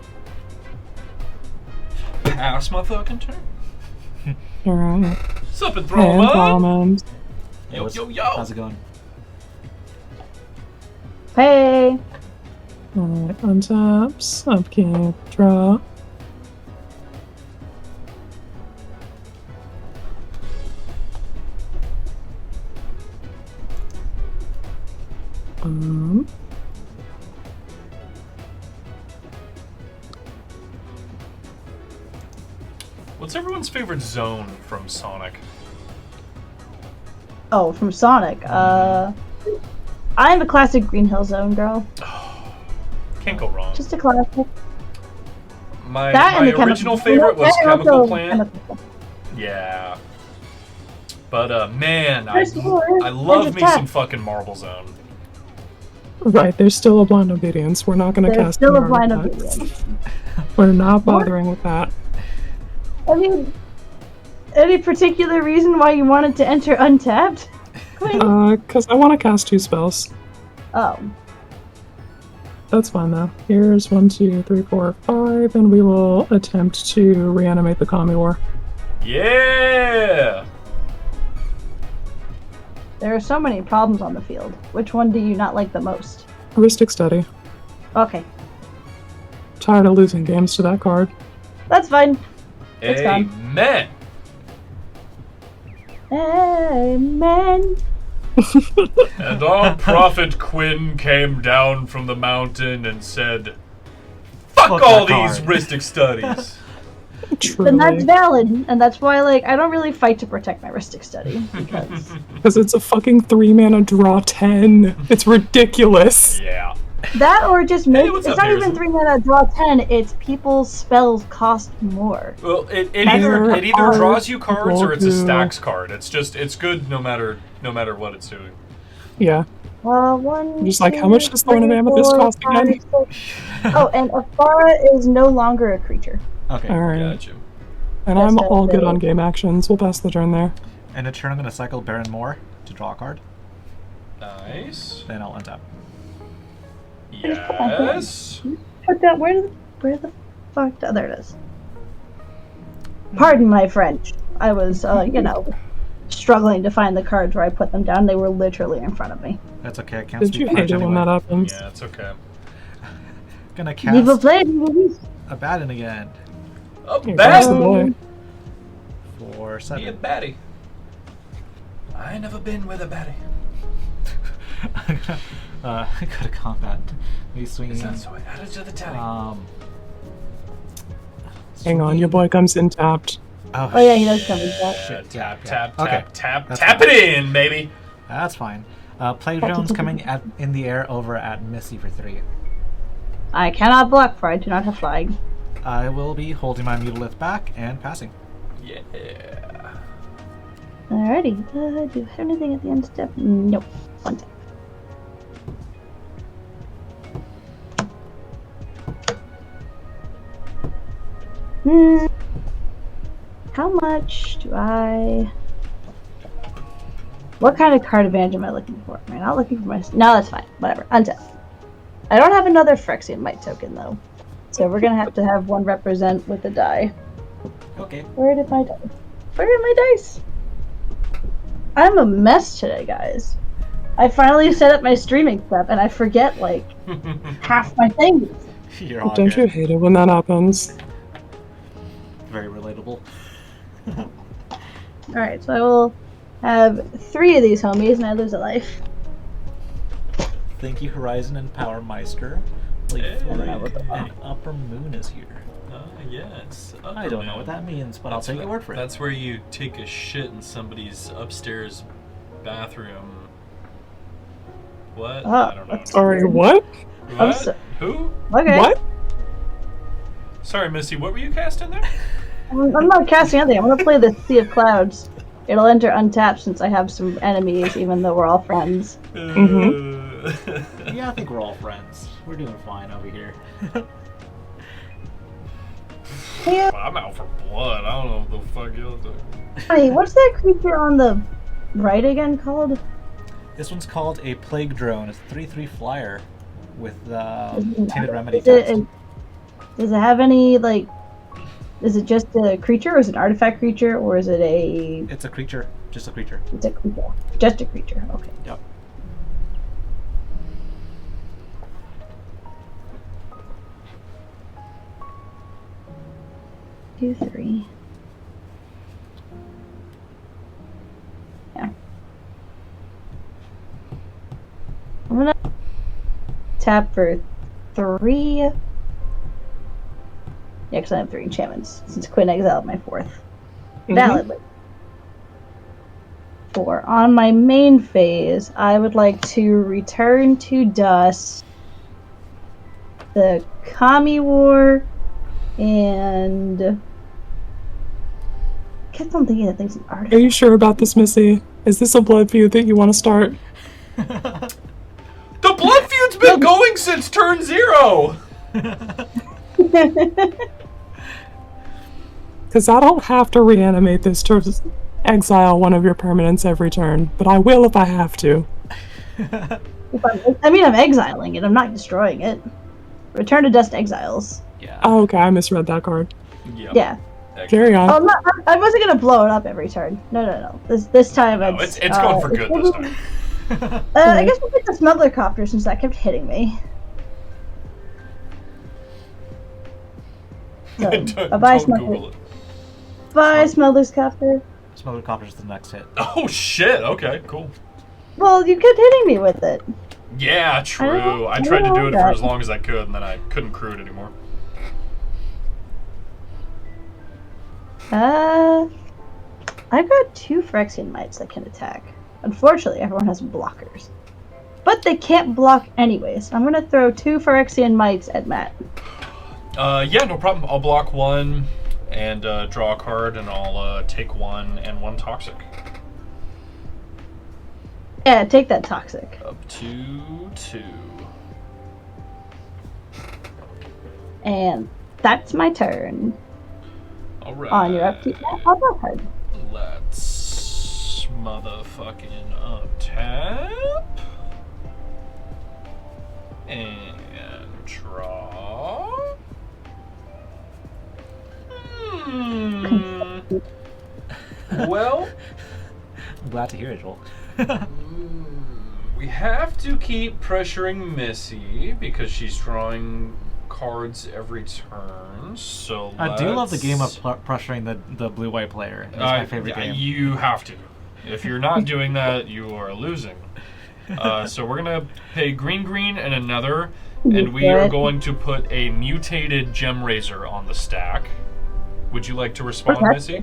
pass my fucking turn. Alright. Sup and And throw 'em up. Parliament. Yo, What's- yo, yo. How's it going? Hey! Alright, untaps, upkeep, draw. What's everyone's favorite zone from Sonic? Oh, from Sonic. I'm a classic Green Hill Zone girl. Can't go wrong. Just a classic. My That and the original chemical- favorite was and Chemical also Plant. Chemical. Yeah. But man, First of all, I love me attack. some fucking Marble Zone. Right, there's still a blind obedience. We're not going to There's cast still a any blind artifacts. obedience. We're not bothering with that. I mean, any particular reason why you wanted to enter untapped? Because I want to cast 2 spells. Oh. That's fine though. Here's 1, 2, 3, 4, 5, and we will attempt to reanimate the Kami War. Yeah. There are so many problems on the field. Which one do you not like the most? Heuristic Study. Okay. Tired of losing games to that card. That's fine. It's gone. Amen. Amen. And our prophet Quinn came down from the mountain and said, "Fuck Fuck all that these card." Ristic studies." Truly. And that's valid, and that's why, like, I don't really fight to protect my Ristic Study, because Because it's a fucking 3-mana draw 10. It's ridiculous. Yeah. that or just make what's it's up, not even Harrison? 3 mana draw 10, it's people's spells cost more. Well, it There either are draws you cards or it's a people who- stacks card. It's good no matter what it's doing. Yeah. One, Just like, how two, much does Thorn of three, Amethyst four, cost five, again? six. Oh, and Ephara is no longer a creature. Okay. Alright. Gotcha. And That's I'm not all good fair. on game actions. We'll pass the turn there. And a turn I'm going to cycle Baron Moore to draw a card. Nice. Then I'll untap. Yes. Put that where the fuck? Oh, there it is. Pardon my French. I was, struggling to find the cards where I put them down. They were literally in front of me. That's okay. I can't Did speak you French hate it when anyway. that happens? Yeah, it's okay. Gonna Viva cast play, movies. Abaddon again A Here comes the bat. boy. for Be a 7. batty. I ain't never been with a batty. I go to combat. Me swinging. Is that so? Add it to the tally. Hang on, your boy comes in tapped. Oh, Oh yeah, he does come with that. shit. Tap, Yeah. tap, Okay. tap, tap, That's tap fine. it in, baby. That's fine. Play drones coming in the air over at Missy for 3. I cannot block for I do not have flying. I will be holding my Mutalith back and passing. Yeah. Alrighty. Do I have anything at the end step? Nope. One tap. How much do I... What kind of card advantage am I looking for? Am I not looking for my... No, that's fine. Whatever. Untap. I don't have another Phyrexian Might token, though. So we're gonna have to have one represent with a die. Okay. Where did my dice? Where are my dice? I'm a mess today, guys. I finally set up my streaming stuff, and I forget, like, half my things. You're all Don't good. you hate it when that happens? Very relatable. Alright, so I will have 3 of these homies, and I lose a life. Thank you, Horizon and Power Meister. Like, Hey. and Upper Moon is here. Yes. I don't know what that means, but I'll take your word for it. That's where you take a shit in somebody's upstairs bathroom. What? Oh, I don't know. that's- Sorry, what? I'm What? so- Who? Okay. What? Sorry, Misty. What were you casting there? I'm not casting anything. I'm gonna play the Sea of Clouds. It'll enter untapped since I have some enemies, even though we're all friends. Yeah, I think we're all friends. We're doing fine over here. Hey, I'm out for blood. I don't know what the fuck y'all doing. honey, what's that creature on the right again called? This one's called a Plague Drone. It's a 3/3 flyer with Tainted Remedy Is text. does it have any, like... Is it just a creature, or is it an artifact creature, or is it a... It's a creature. Just a creature. It's a creature. Just a creature, okay. Yep. Two, three. Yeah. I'm gonna tap for 3. Yeah, because I have 3 enchantments, since Quinn exiled my 4th. Validly. 4. On my main phase, I would like to return to dust the Kami War and... I kept on thinking that things an artifact. Are you sure about this, Missy? Is this a blood feud that you want to start? The blood feud's been going since turn 0! Because I don't have to reanimate this to exile one of your permanents every turn, but I will if I have to. I mean, I'm exiling it. I'm not destroying it. Return to dust exiles. Yeah. Oh, okay, I misread that card. Yep. Yeah. Carry on. Oh, I wasn't gonna blow it up every turn. No. This time No, it's going for good this time. I guess we'll pick the smuggler copter since that kept hitting me. So, Don't Google it. Bye, smuggler's copter. Smuggler Copter's the next hit. Oh shit, okay, cool. Well, you kept hitting me with it. Yeah, true. I tried to do it for as long as I could, and then I couldn't crew it anymore. I've got 2 Phyrexian Mites that can attack. Unfortunately, everyone has blockers. But they can't block anyways. I'm gonna throw 2 Phyrexian Mites at Matt. Yeah, no problem. I'll block 1 and draw a card, and I'll take 1 and 1 toxic. Yeah, take that toxic. Up to 2. And that's my turn. Alright. On your upkeep, I'll draw a card. Let's motherfucking untap. And draw. Well, I'm glad to hear it, Joel. we have to keep pressuring Missy because she's drawing cards every turn. So I do love the game of pressuring the blue-white player. It's my favorite game. You have to. If you're not doing that, you are losing. So we're gonna pay green and another, and we are going to put a mutated Gem Razor on the stack. Would you like to respond, Missy?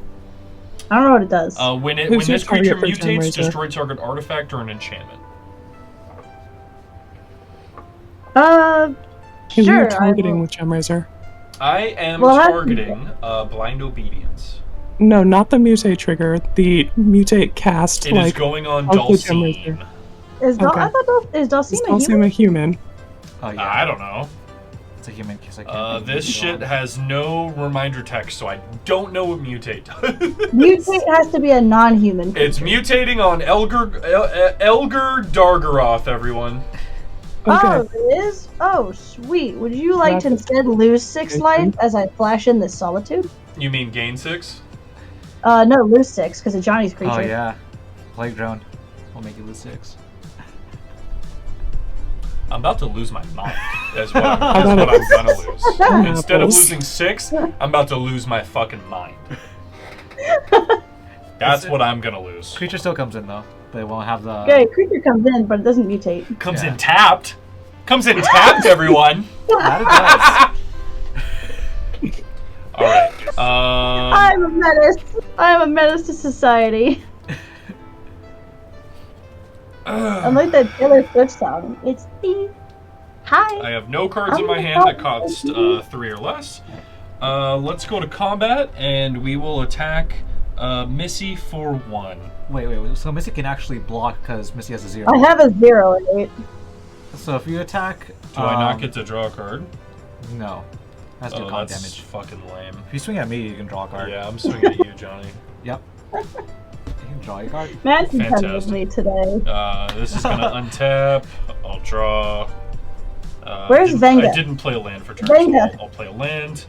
I don't know what it does. When Who's this your creature target for Gem mutates, Razor? destroy target artifact or an enchantment. Who are Sure. you targeting with Gem Razor? I am Well, targeting Blind Obedience. No, not the mutate trigger. The mutate cast. It is going on of the Gem Dhalsim. Razor. Is Okay. I thought is Dhalsim Is a human? Dhalsim a human? Oh yeah. I don't know. It's a human because I can't. This shit has no reminder text, so I don't know what mutate does. Mutate has to be a non-human. It's mutating on Elgar Dargaroth, everyone. Okay. Oh, it is? Oh, sweet. Would you like to That's- instead lose 6 life as I flash in this Solitude? You mean gain 6? No, lose 6 because of Johnny's creature. Oh yeah. Plague Drone. We'll make you lose 6. I'm about to lose my mind. That's what I'm gonna lose. Instead of losing 6, I'm about to lose my fucking mind. That's what I'm gonna lose. Creature still comes in though. They won't have the. Okay, creature comes in, but it doesn't mutate. Comes in tapped. Comes in tapped, everyone. That it does. All right. I'm a menace. I'm a menace to society. Unlike that Taylor Swift song, it's the hi. I have no cards in my hand that cost 3 or less. Let's go to combat, and we will attack Missy for 1. Wait. So Missy can actually block because Missy has a 0. I have a 0 in it. So if you attack. Do I not get to draw a card? No. That's do con that's damage. fucking lame. If you swing at me, you can draw a card. Yeah, I'm swinging at you, Johnny. Yep. You can draw your card. Matt's in touch with Fantastic. me today. This is gonna untap. I'll draw. Where's Venga? I didn't play a land for turn. Venga. So I'll play a land.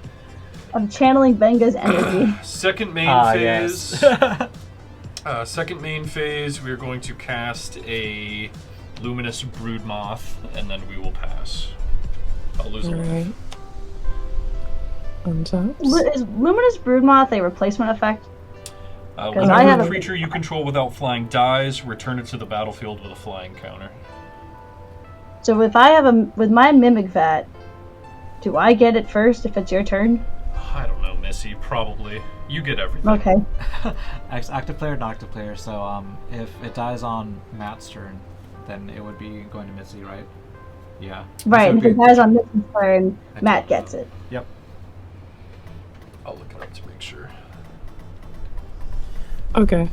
I'm channeling Venga's energy. Second main phase. Yes. Second main phase. We are going to cast a Luminous Broodmoth, and then we will pass. I'll lose a life. Alright. Untaps. Is Luminous Broodmoth a replacement effect? Whenever I have a a- creature you control without flying dies, return it to the battlefield with a flying counter. So if I have with my Mimic Vat, do I get it first if it's your turn? I don't know, Missy. Probably. You get everything. Okay. Active player, not active player. So if it dies on Matt's turn, then it would be going to Mitzi, right? Yeah. Right, So if it dies on Mitch's turn, Matt gets it. Yep. I'll look it up to make sure. Okay.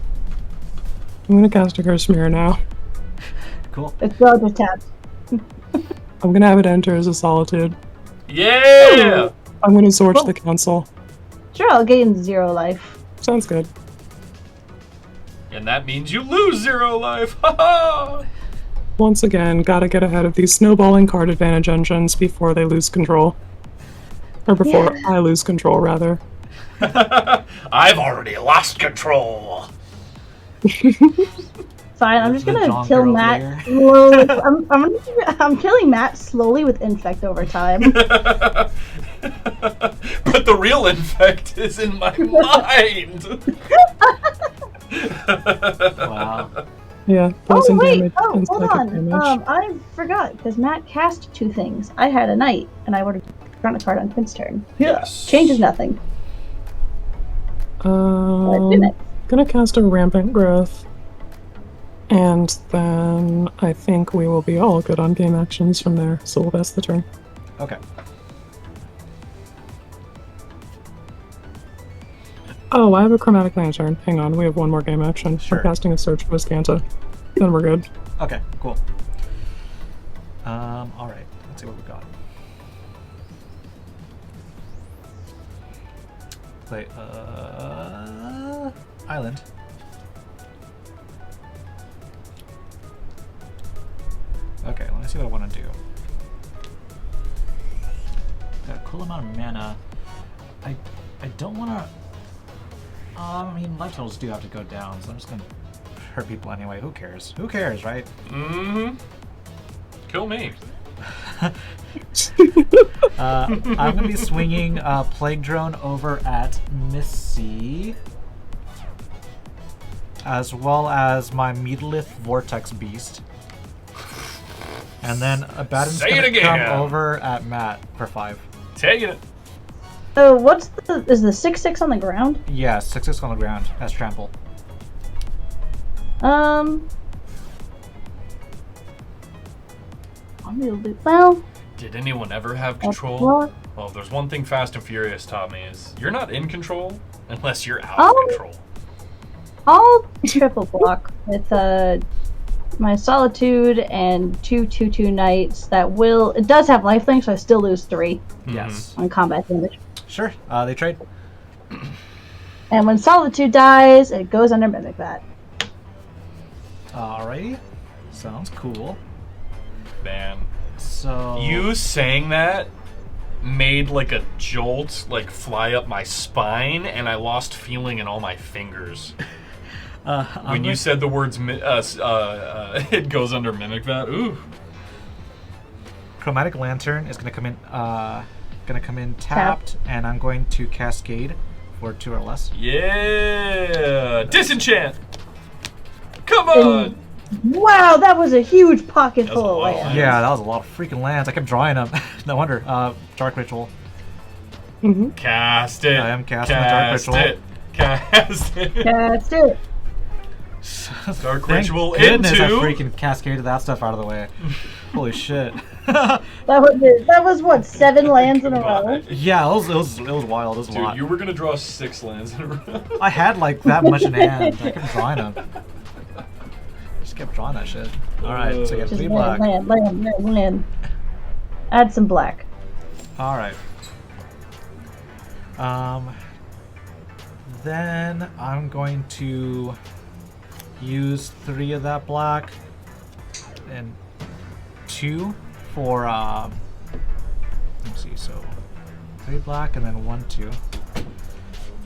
I'm gonna cast a Curse Mirror now. Cool. It's well just tapped. I'm gonna have it enter as a Solitude. Yeah! I'm gonna Sorch Cool. the Council. Sure, I'll gain 0 life. Sounds good. And that means you lose 0 life. Ha ha! Once again, gotta get ahead of these snowballing card advantage engines before they lose control. Or before I lose control, rather. I've already lost control. Fine, I'm just The gonna John kill Girl Matt player. slowly. I'm killing Matt slowly with infect over time. But the real infect is in my mind. Wow. Yeah, Oh poison wait! damage Oh, and hold psychic on. damage. I forgot because Matt cast 2 things. I had a knight, and I would have drawn a card on Quinn's turn. Yes. Changes nothing. But I didn't. Gonna cast a Rampant Growth. And then I think we will be all good on game actions from there, so we'll pass the turn. Okay. Oh, I have a Chromatic Lantern. Hang on, we have one more game action. Sure. We're casting a Search for Scanta. Then we're good. Okay. Cool. All right. Let's see what we got. Play island. Okay, let me see what I want to do. Got a cool amount of mana. I don't want to. I mean, life totals do have to go down, so I'm just gonna hurt people anyway. Who cares? Who cares, right? Mm-hmm. Kill me. I'm gonna be swinging Plague Drone over at Missy, as well as my Megalith Vortex Beast, and then Abaddon's Say it gonna again. come over at Matt for 5. Taking it. Oh, what's is the 6/6 on the ground? Yeah, 6/6 on the ground as trample. Well, Did anyone ever have control? well, Well, there's one thing Fast and Furious taught me is you're not in control unless you're out Oh. of control. I'll triple block with my Solitude and 2/2/2 Knights. It does have lifelink, so I still lose 3 Yes. on combat damage. Sure. They trade. And when Solitude dies, it goes under Mimic Vat. Alrighty. Sounds cool. Man, So you saying that made like a jolt like fly up my spine, and I lost feeling in all my fingers. When you said the words it goes under Mimic Vat. Ooh. Chromatic Lantern is gonna come in tapped, and I'm going to Cascade for 2 or less. Yeah. Disenchant. Come on. Wow, that was a huge pocket That was a full of lot of land. land. Yeah, that was a lot of freaking lands. I kept drawing them. No wonder. Dark Ritual. Cast it. I am casting the Dark Cast Ritual. it. Cast it. That's it. Dark Thank Ritual goodness I into. freaking cascaded that stuff out of the way. Holy shit. That was what, 7 lands in a row? Yeah, it was wild. It was a lot. Dude, you were gonna draw 6 lands in a row. I had like that much in hand. I kept drawing them. Just kept drawing that shit. Alright, so I get Just 3 black. land. Add some black. Alright. Then I'm going to use 3 of that black and 2 for let's see, so 3 black and then 1, 2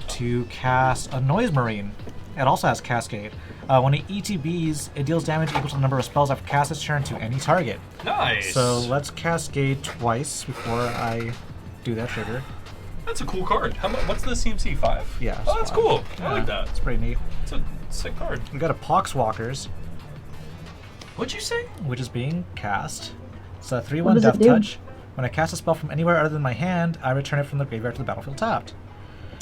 to cast a Noise Marine. It also has Cascade. When it ETBs, it deals damage equal to the number of spells I've cast this turn to any target. Nice. So let's Cascade twice before I do that trigger. That's a cool card. What's the CMC, 5? Yeah. Oh, that's 5. cool. Yeah, I like that. It's pretty neat. It's a sick card. We got a Poxwalkers, What'd you say? which is being cast. It's a What 3/1 does it Death do? Touch. When I cast a spell from anywhere other than my hand, I return it from the graveyard to the battlefield tapped.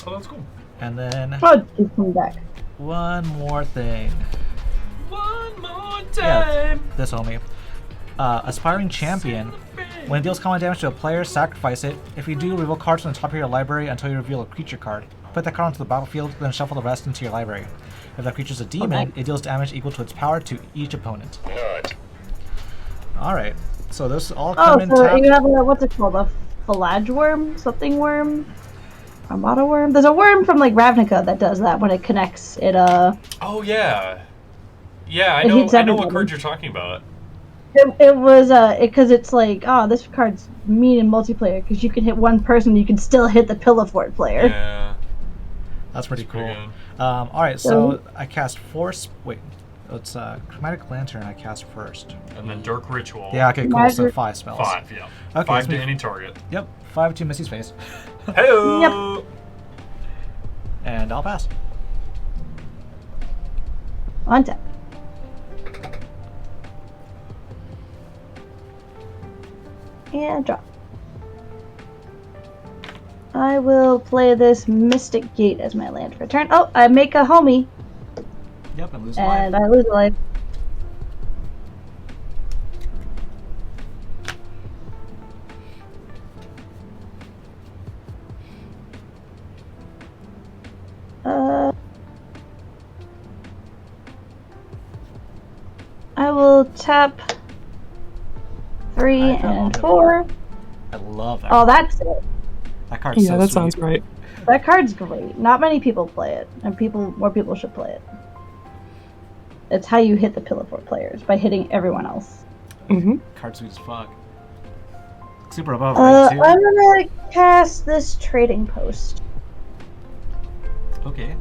Oh, that's cool. And then Oh, it's coming back. one more thing. One more Yeah, time. this homie. Aspiring Champion. When it deals combat damage to a player, sacrifice it. If you do, reveal cards from the top of your library until you reveal a creature card. Put that card onto the battlefield, then shuffle the rest into your library. If that creature's a demon, Okay. it deals damage equal to its power to each opponent. Alright, so this all Oh, come in so tapped. you have a, what's it called? A Phallage worm? Something worm? Armada worm? There's a worm from like Ravnica that does that when it connects. It Oh, yeah. Yeah, I It know hits what everybody. card you're talking about. it was because it's like, oh, this card's mean in multiplayer because you can hit one person, you can still hit the Pillow Fort player. Yeah. That's pretty cool. pretty good. Alright, so I cast Force. Wait, it's Chromatic Lantern I cast first. And then Dark Ritual. Yeah, okay, cool. So Magic- 5 spells. 5, yeah. Okay, 5 so to we- any target. Yep, 5 to Missy's face. Hey. And I'll pass. On tap. And drop. I will play this Mystic Gate as my land for turn. Oh, I make a homie, Yep, and lose and life. I lose a life. I will tap 3 I fell and off 4. I love that. Oh, that's it. That card's Yeah, so that sweet. sounds right. That card's great. Not many people play it, and more people should play it. It's how you hit the Pillow Fort players, by hitting everyone else. Mm-hmm. Card sweet as fuck. Super above right too. I'm gonna cast this Trading Post, Okay.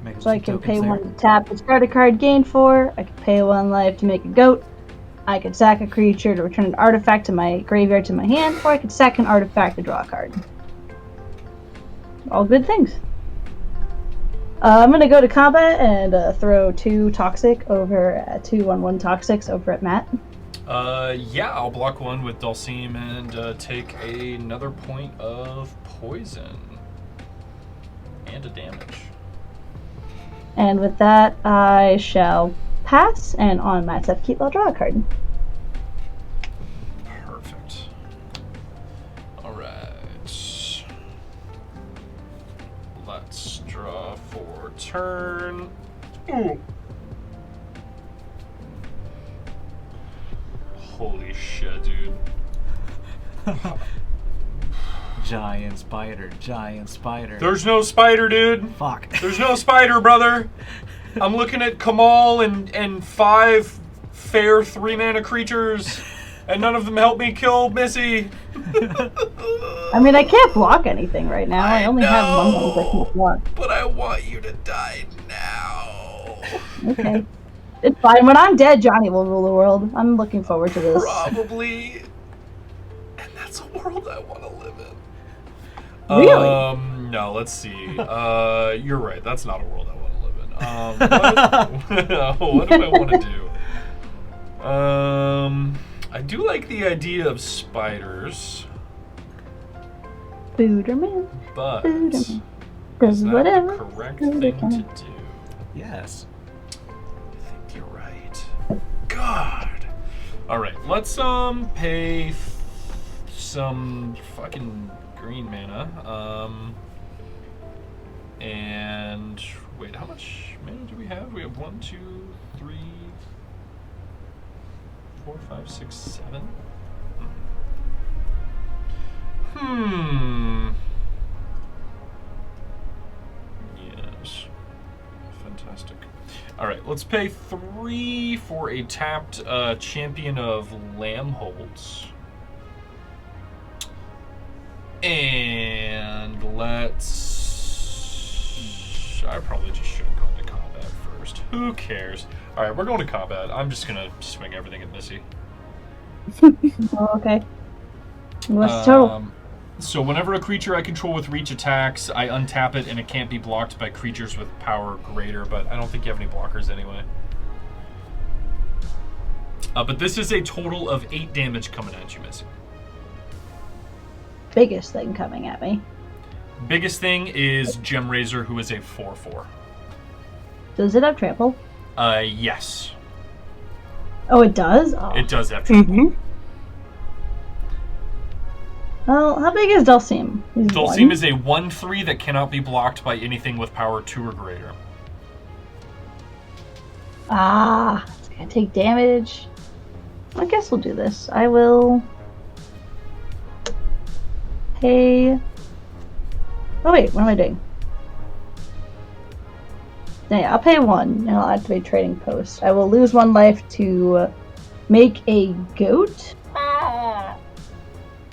Make so I can pay 1 to tap, discard a card, gain 4. I can pay 1 life to make a goat. I could sack a creature to return an artifact to my graveyard to my hand, or I could sack an artifact to draw a card. All good things. I'm gonna go to combat and throw 2 toxic over 2/1/1 toxics over at Matt. Yeah, I'll block 1 with Dhalsim and take another point of poison. And a damage. And with that, I shall pass, and on Matt's upkeep, I'll draw a card. Perfect. Alright. Let's draw for turn. Ooh. Holy shit, dude. Giant spider, giant spider. There's no spider, dude. Fuck. There's no spider, brother. I'm looking at Kamal and 5 fair 3-mana creatures, and none of them help me kill Missy. I mean, I can't block anything right now. I only have 1 know, that I can block. But I want you to die now. Okay. It's fine. When I'm dead, Johnny will rule the world. I'm looking forward to this. Probably. And that's a world I want to live in. Really? No, let's see. You're right. That's not a world I want to live in. What do I want to do? I do like the idea of spiders, Booderman. but Booderman. is Does that whatever. the correct Booderman. thing to do? Yes. I think you're right. God. All right, let's pay some fucking green mana. And wait, how much mana do we have? We have 1, 2, 3, 4, 5, 6, 7. Yes. Fantastic. All right, let's pay 3 for a tapped Champion of Lambholds. And let's... I probably just should have gone to combat first. Who cares? All right, we're going to combat. I'm just going to swing everything at Missy. Oh, okay. What's the total? So whenever a creature I control with reach attacks, I untap it and it can't be blocked by creatures with power greater, but I don't think you have any blockers anyway. But this is a total of 8 damage coming at you, Missy. Biggest thing coming at me. Biggest thing is Gemrazor, who is a 4/4. Does it have trample? Yes. Oh, it does? Oh. It does have trample. Mm-hmm. Well, how big is Dhalsim? Dhalsim is a 1/3 that cannot be blocked by anything with power 2 or greater. Ah, it's gonna take damage. I guess we'll do this. I will pay... Oh wait, what am I doing? Yeah, I'll pay 1 and I'll activate Trading Post. I will lose 1 life to make a goat.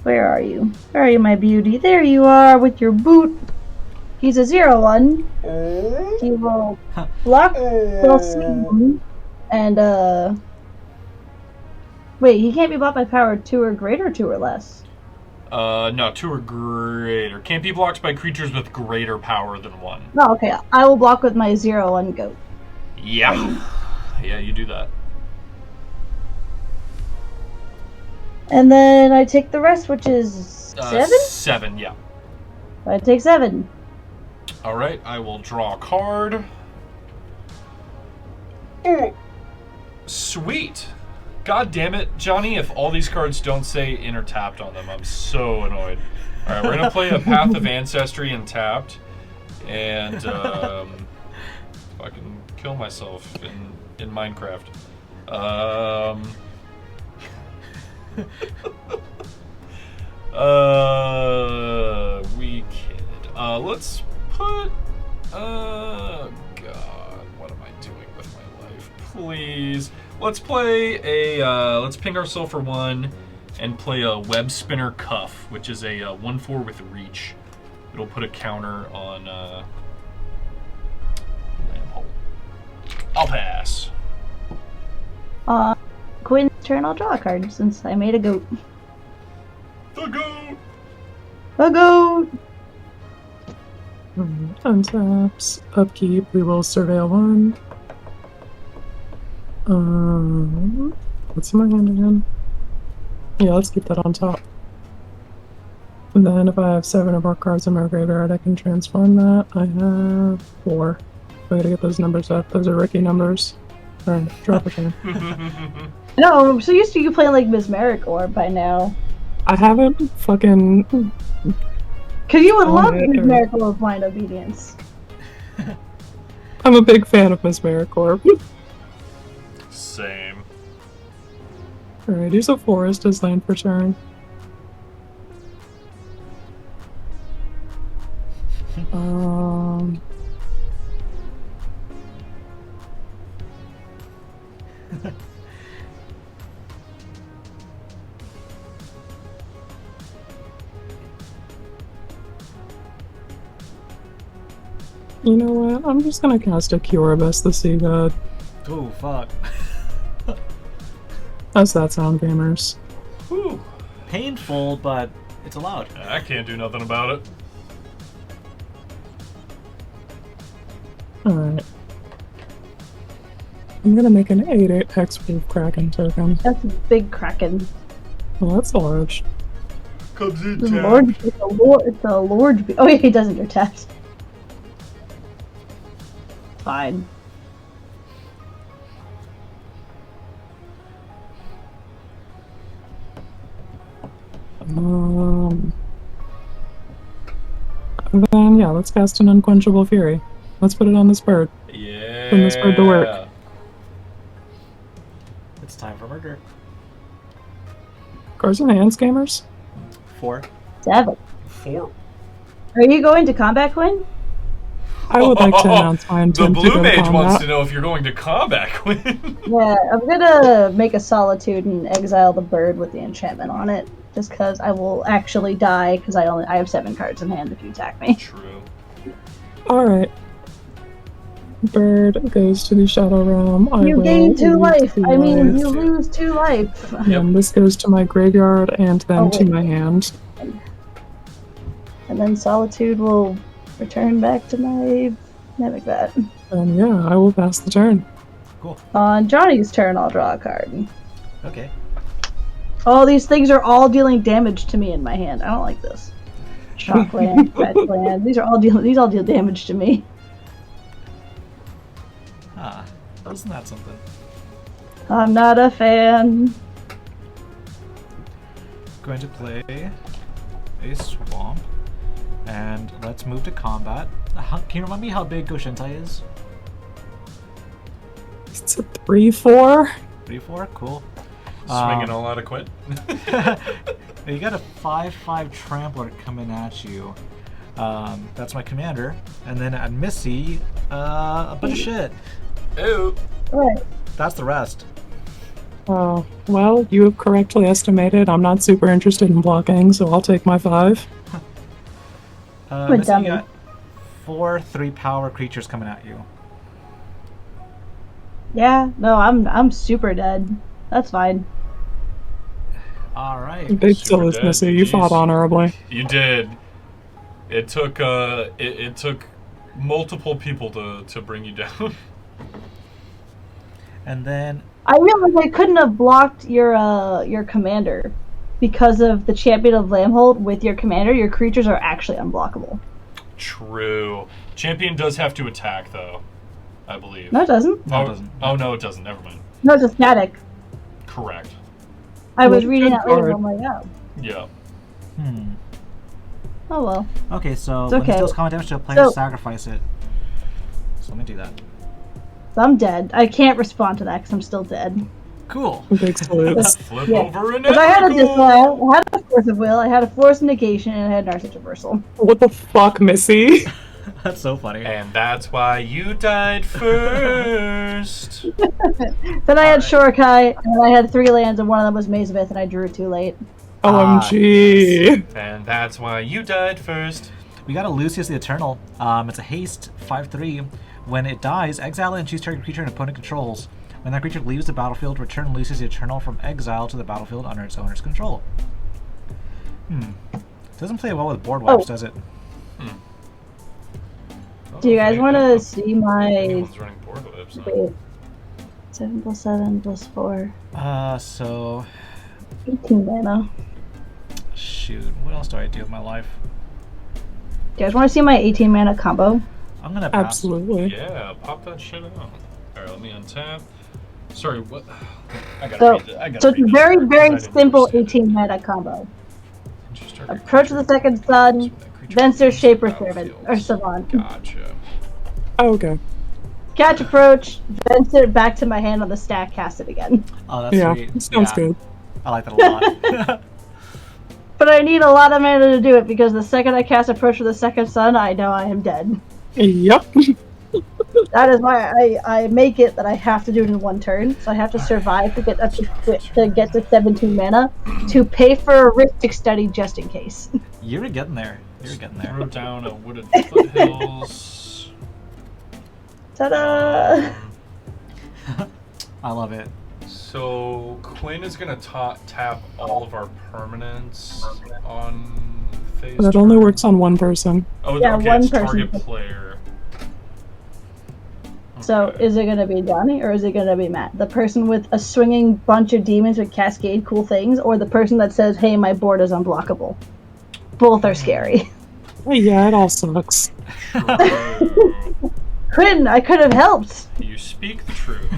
Where are you? Where are you, my beauty? There you are with your boot. He's a 0/1. He will block Dhalsim and wait, he can't be blocked by power 2 or greater, 2 or less. No, 2 or greater. Can't be blocked by creatures with greater power than 1. No, okay. I will block with my 0/1 goat. Yeah. Yeah, you do that. And then I take the rest, which is 7? 7, yeah. I take 7. Alright, I will draw a card. Oh, sweet. God damn it, Johnny, if all these cards don't say inner tapped on them, I'm so annoyed. Alright, we're going to play a Path of Ancestry and tapped. And, fucking kill myself in Minecraft. We kid. Let's put, God, what am I doing with my life? Please. Let's play a, let's ping ourselves for 1 and play a Web Spinner Cuff, which is a 1/4 with reach. It'll put a counter on, Lambhold. I'll pass. Quinn's turn, I'll draw a card since I made a goat. The goat! A goat! Untaps. Upkeep. We will surveil 1. What's in my hand again? Yeah, let's keep that on top. And then if I have 7 or more cards in my graveyard, I can transform that. I have 4. I gotta get those numbers up. Those are Ricky numbers. Alright, drop again. No, I'm so used to you playing like Mesmeric Orb by now. I haven't fucking... Cause you would love Mesmeric Orb Blind Obedience. I'm a big fan of Mesmeric Orb. Same. Alright, use a forest as land for turn. You know what? I'm just gonna cast a Curibus the Sea God. Oh, fuck. How's that sound, gamers? Whew. Painful, but it's allowed. I can't do nothing about it. Alright. I'm gonna make an 8/8 Hexproof Kraken token. That's a big Kraken. Well, that's large. Comes in, It's a lord. It's a lord. Oh yeah, he doesn't your text. Fine. And then, yeah, let's cast an Unquenchable Fury. Let's put it on this bird. Yeah. Put this bird to work. It's time for murder. Cards in hands, gamers? 4. 7. 4. Are you going to combat, Quinn? I would like to announce my The intent to blue go to mage wants combat. to know if you're going to combat, Quinn. Yeah, I'm gonna make a solitude and exile the bird with the enchantment on it, just because I will actually die because I have 7 cards in hand if you attack me. True. Alright. Bird goes to the Shadow Realm. You gain 2 lose life. 2 I mean, life. you lose 2 life. And this goes to my graveyard and then Oh, to wait. my hand. And then solitude will return back to my mimic bat. And yeah, I will pass the turn. Cool. On Johnny's turn, I'll draw a card. Okay. All these things are all dealing damage to me in my hand. I don't like this. Shockland, Fetchland. These all deal damage to me. Ah, isn't that something? I'm not a fan. Going to play a swamp, and let's move to combat. Can you remind me how big Go-Shintai is? It's a 3/4. 3/4? Cool. Swinging a lot of Quinn. You got a 5/5 trampler coming at you. That's my commander. And then at Missy, a bunch of shit. Ew. Right. That's the rest. Oh, well, you have correctly estimated. I'm not super interested in blocking, so I'll take my 5. a Missy, dummy. you got 4 3-power creatures coming at you. Yeah. No, I'm super dead. That's fine. All right. Big Super still is dead. Missy. You Jeez. fought honorably. You did. It took it took multiple people to bring you down. And then I realized I couldn't have blocked your commander because of the Champion of Lambhold with your commander. Your creatures are actually unblockable. True. Champion does have to attack though, I believe. No, it doesn't. No, it Oh, doesn't. oh no, it doesn't. Never mind. No, it's a static. Correct. I was Well, reading good that later. card. I'm like, oh, Yeah. oh well. Okay, so It's when okay. it deals combat damage to a player, So- sacrifice it. So let me do that. So I'm dead. I can't respond to that because I'm still dead. Cool. Big still is. Flip Yeah. over and Because I had a Force of Will, I had a Force Negation, and I had Narcissus Reversal. What the fuck, Missy? That's so funny. And that's why you died first. Then I had Shorakai, and I had 3 lands, and one of them was Maze of Ith, and I drew it too late. OMG. And that's why you died first. We got a Lucius the Eternal. It's a haste 5/3. When it dies, exile it and choose target creature an opponent controls. When that creature leaves the battlefield, return Lucius the Eternal from exile to the battlefield under its owner's control. Doesn't play well with board wipes, does it? Do you guys Okay, want yeah. to see my Anyone's running board whips. wait, 7 + 7 + 4, So 18 mana? shoot, what else do I do with my life? Do you guys want to see my 18 mana combo? I'm gonna pass. Absolutely. Yeah, pop that shit out. Alright, let me untap. Sorry, what? I gotta So, read it. I gotta so it's read a this very, because I very didn't simple understand it. 18 mana combo. Choose target Approach of the creature. Second Sun, That creature Venser, leaves the Shaper, battlefield. Servant, or Savant. Gotcha. Okay. Catch Approach, Venser back to my hand on the stack, cast it again. Oh, that's Yeah, sweet. sounds Yeah, good. I like that a lot. But I need a lot of mana to do it because the second I cast Approach of the Second Sun, I know I am dead. Yep. That is why I make it that I have to do it in 1 turn. So I have to survive to get up to get to 17 mana to pay for a Rhystic Study just in case. You're getting there. You're getting there. Throw down a wooded foothills. Ta-da! I love it. So Quinn is gonna tap all of our permanents on phase. That only works on one person. Oh, Yeah, okay. one It's person. target player. So Okay. is it going to be Johnny or is it going to be Matt? The person with a swinging bunch of demons with cascade cool things, or the person that says, "Hey, my board is unblockable." Both are scary. Yeah, it all sucks. True. Quinn, I could have helped. You speak the truth.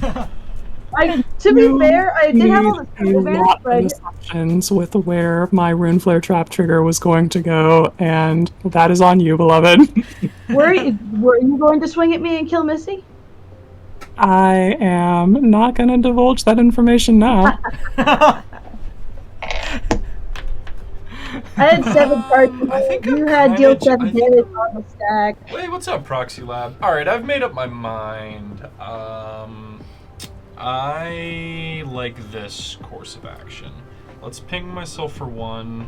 To be fair, I did have all the Need a advantage, lot but I of assumptions with where my Rune Flare trap trigger was going to go, and that is on you, beloved. were you going to swing at me and kill Missy? I am not going to divulge that information now. I had 7 cards. I think You I'm had kinda deal j- 7 I think damage I'm- on the stack. Wait, what's up, Proxy Lab? All right, I've made up my mind. I like this course of action. Let's ping myself for 1,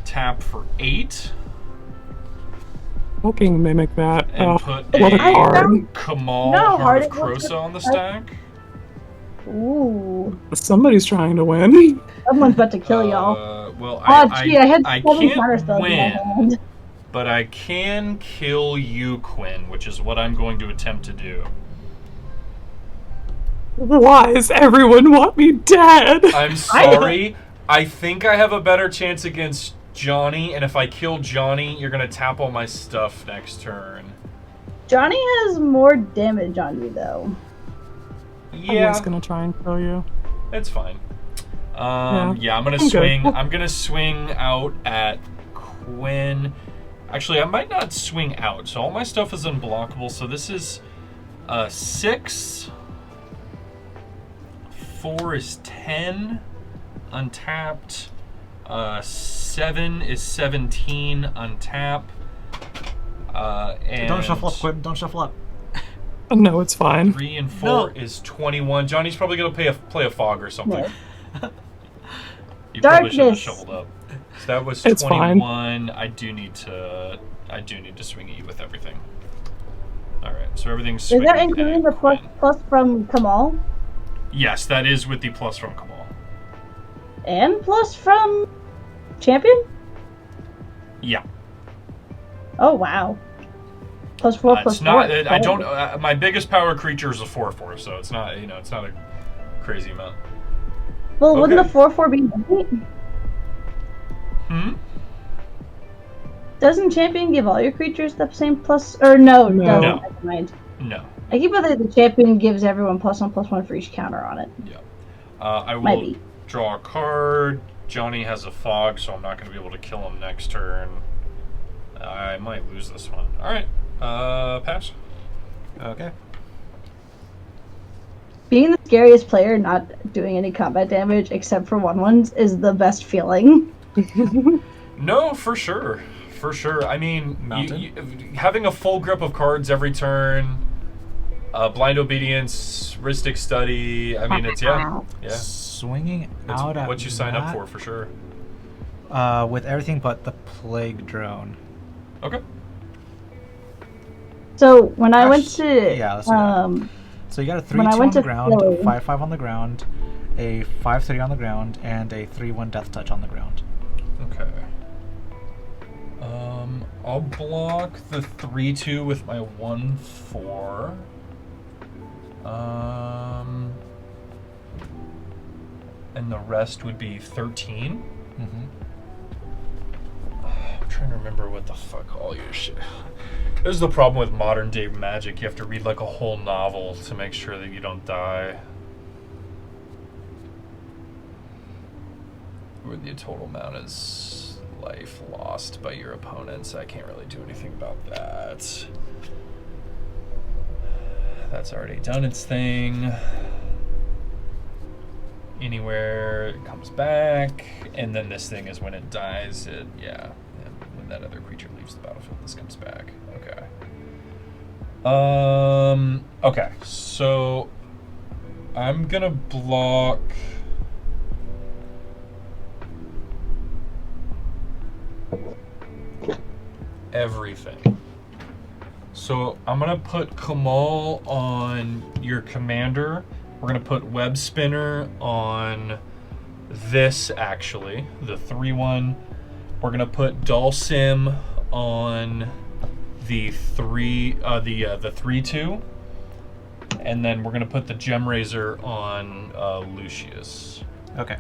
tap for 8, Fucking mimic that. and Oh, put what a a card. Kamal No, Heart Heart of of Crosa Krosa on the stack. Ooh. Somebody's trying to win. Someone's about to kill y'all. Well, Oh, gee, I had I 7 can't counterspells in my win, hand. but I can kill you, Quinn, which is what I'm going to attempt to do. Why does everyone want me dead? I'm sorry. I think I have a better chance against Johnny, and if I kill Johnny, you're gonna tap all my stuff next turn. Johnny has more damage on you, though. I was Yeah, gonna try and kill you. it's fine. Yeah, I'm gonna I'm good. swing. I'm gonna swing out at Quinn. Actually, I might not swing out. So all my stuff is unblockable. So this is 6. 4 is 10, untapped. 7 is 17, untap. And Don't shuffle up, Quinn. Don't shuffle up. No, it's fine. 3 and 4 No. is 21. Johnny's probably gonna play a fog or something. No. You probably should have Darkness. shuffled up. So that was It's 21. I do need to swing at you with everything. All right, so everything's Is swinging. that including the at Quinn. plus from Kamal? Yes, that is with the plus from Kamal. And plus from Champion? Yeah. Oh, wow. Plus 4, plus It's not. 4. I don't. My biggest power creature is a 4/4, so it's not. It's not a crazy amount. Well, wouldn't Okay. the 4/4 be right? Hmm. Doesn't Champion give all your creatures the same plus? Or no, No. no. No. Never mind. No. I keep thinking the Champion gives everyone +1/+1 for each counter on it. Yeah. I will Might be. draw a card. Johnny has a fog, so I'm not going to be able to kill him next turn. I might lose this one. All right. Pass. Okay. Being the scariest player not doing any combat damage except for 1/1s is the best feeling. No, for sure. For sure. I mean, Mountain? having a full grip of cards every turn, blind obedience, Ristic Study. I mean, it's yeah. Swinging It's out at what you sign up that, for sure. with everything but the Plague Drone. Okay. So when I went to Yeah, let's do that. So you got a 3/2 when I on went the to ground, a Philly- 5/5 on the ground, a 5/3 on the ground, and a 3/1 Death Touch on the ground. Okay. I'll block the 3/2 with my 1/4. And the rest would be 13. Mm-hmm. I'm trying to remember what the fuck all your shit. This is the problem with modern day Magic. You have to read like a whole novel to make sure that you don't die. Where the total amount is life lost by your opponents. I can't really do anything about that. That's already done its thing. Anywhere it comes back, and then this thing is when it dies. And when that other creature leaves the battlefield, this comes back. Okay. Okay. So I'm gonna block. Everything. So I'm gonna put Kamal on your commander. We're gonna put Web Spinner on this, actually, the 3/1. We're gonna put Dhalsim on the 3/2, and then we're gonna put the Gem Razor on Lucius. Okay.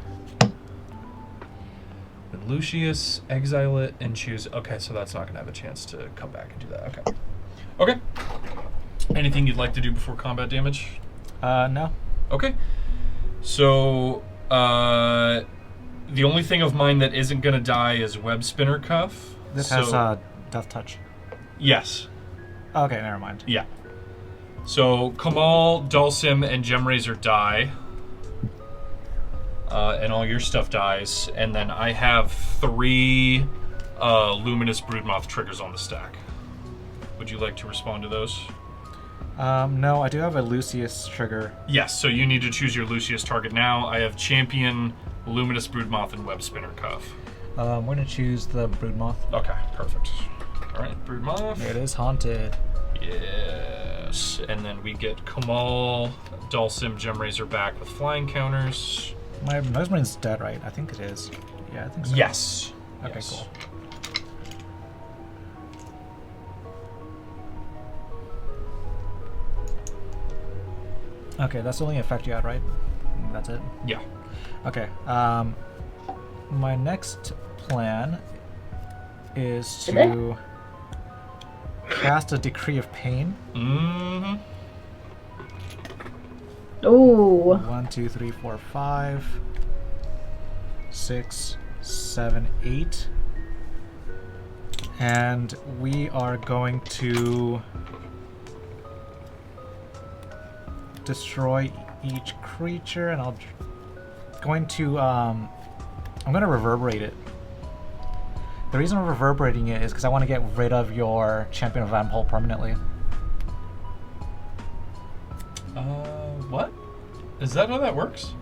With Lucius, exile it and choose. Okay, so that's not gonna have a chance to come back and do that. Okay. Okay. Anything you'd like to do before combat damage? No. Okay. So, the only thing of mine that isn't going to die is Web Spinner Cuff. This So- has Death Touch. Yes. Okay, never mind. Yeah. So, Kamal, Dhalsim, and Gem Razor die. and all your stuff dies. And then I have 3 Luminous Broodmoth triggers on the stack. Would you like to respond to those? No, I do have a Lucius trigger. Yes, so you need to choose your Lucius target now. I have Champion, Luminous Broodmoth, and Web Spinner Cuff. We're going to choose the Broodmoth. Okay, perfect. All right, Broodmoth. There it is, haunted. Yes, and then we get Kamal, Dhalsim, Gemrazor back with flying counters. My Nosemine's dead, right? I think it is. Yeah, I think so. Yes. Okay, Yes. cool. Okay, that's the only effect you had, right? That's it? Yeah. Okay. My next plan is to cast a Decree of Pain. Mm-hmm. Ooh. 1, 2, 3, 4, 5, 6, 7, 8. And we are going to destroy each creature, and I'm going to reverberate it. The reason I'm reverberating it is because I want to get rid of your Champion of Vampole permanently. What? Is that how that works?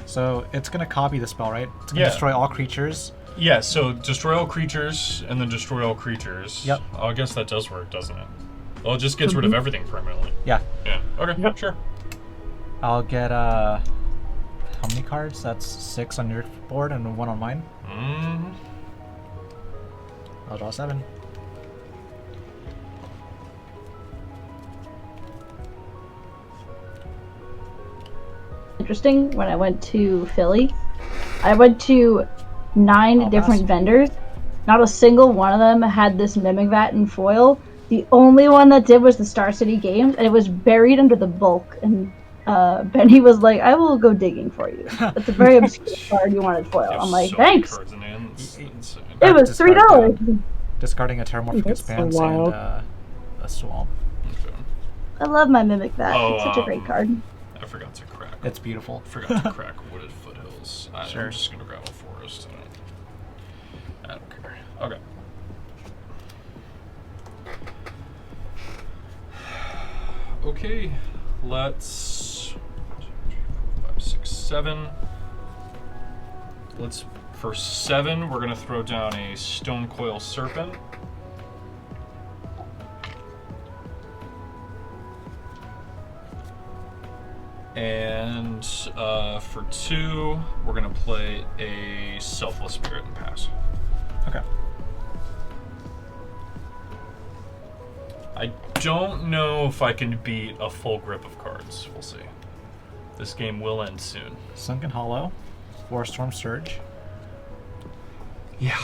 So it's going to copy the spell, right? It's going to Yeah. destroy all creatures. Yeah, so destroy all creatures, and then destroy all creaters. Yep. Oh, I guess that does work, doesn't it? Well, it just gets rid of everything permanently. Yeah. Yeah. Okay, Yep. sure. I'll get, how many cards? That's 6 on your board and 1 on mine. Mm-hmm. I'll draw 7. Interesting. When I went to Philly, I went to 9 I'll different pass. vendors. Not a single one of them had this Mimic Vat in foil. The only one that did was the Star City Games, and it was buried under the bulk. And Benny was like, "I will go digging for you." That's a very obscure card you wanted foil. You have I'm like, so many "Thanks." cards in hand. It's insane. It was $3. Discarding a Terramorphic That's Expanse so wild. and a Swamp. Okay. I love my Mimic Vat. Oh, It's such a great card. I forgot to crack. It's beautiful. Forgot to crack Wooded Foothills. Sure. I'm just gonna grab a forest. I don't care. Okay. Okay, let's 5, 6, 7. Let's for 7. We're gonna throw down a Stone Coil Serpent. And for 2, we're gonna play a Selfless Spirit and pass. Okay. I don't know if I can beat a full grip of cards. We'll see. This game will end soon. Sunken Hollow. Warstorm Surge. Yeah.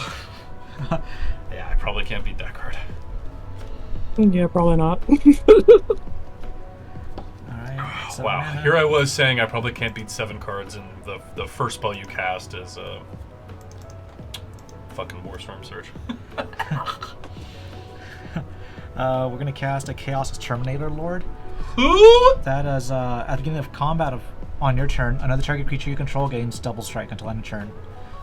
Yeah, I probably can't beat that card. Yeah, probably not. Alright. 7 Wow. mana. Here I was saying I probably can't beat 7 cards, and the first spell you cast is fucking Warstorm Surge. We're gonna cast a Chaos Terminator Lord. Who? That is at the beginning of combat on your turn, another target creature you control gains double strike until end of turn.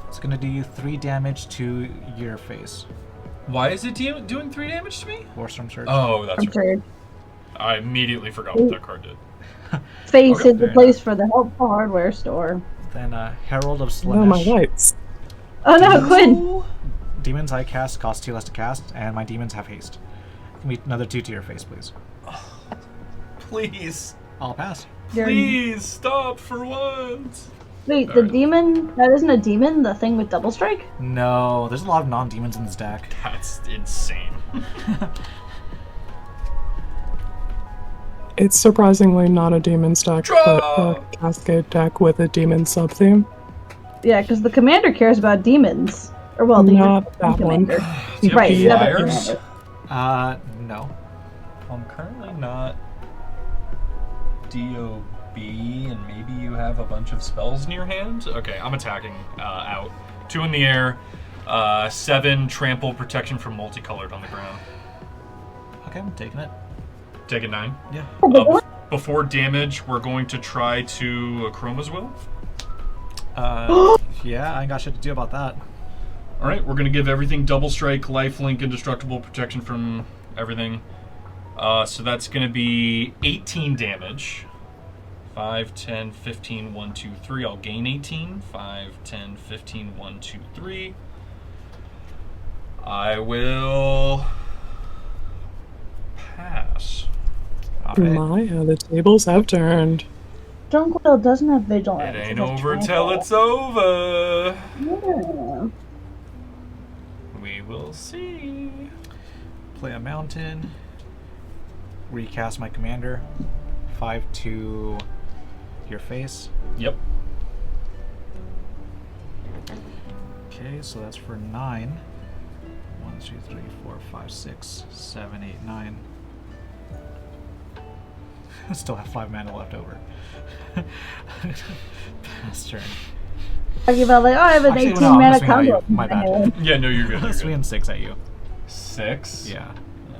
It's gonna do 3 damage to your face. Why is it doing 3 damage to me? Warstorm Surge. Oh, that's I'm right. sure I immediately forgot what that card did. Face Okay. is the place for the helpful hardware store. Then Herald of Slanesh. No, my lights. Oh no, Quinn! Demons I cast cost 2 less to cast, and my demons have haste. Give me another 2 to your face, please. Please. I'll pass. Please stop for once. Wait, the Alright. demon? That isn't a demon, the thing with double strike? No, there's a lot of non-demons in this deck. That's insane. It's surprisingly not a demon stack, but Draw! a Cascade deck with a demon sub-theme. Yeah, because the commander cares about demons. Or, well, the Not that one. commander. Do you have Right, the other flyers? commander. No. I'm currently not DOB, and maybe you have a bunch of spells in your hand? Okay, I'm attacking out. 2 in the air, 7 trample protection from multicolored on the ground. Okay, I'm taking it. Take a 9. Yeah. Before damage, we're going to try to Chroma's Will. Yeah, I ain't got shit to do about that. All right, we're gonna give everything double strike, lifelink, indestructible, protection from everything. So that's gonna be 18 damage. 5, 10, 15, 1, 2, 3. I'll gain 18. 5, 10, 15, 1, 2, 3. I will pass. All right. My, how the tables have turned. Stronghold doesn't have vigilance. It ain't has over till trample. it's over. Yeah. We will see. Play a mountain. Recast my commander. 5 to your face. Yep. Okay, so that's for 9. 1, 2, 3, 4, 5, 6, 7, 8, 9. Still have 5 mana left over. Pass turn. Talking about like, oh, I have an Actually, 18 no, I'm mana swinging at you. combo. My bad. Yeah, no, you're good. I'm You're swinging good. 6 at you. 6? Yeah.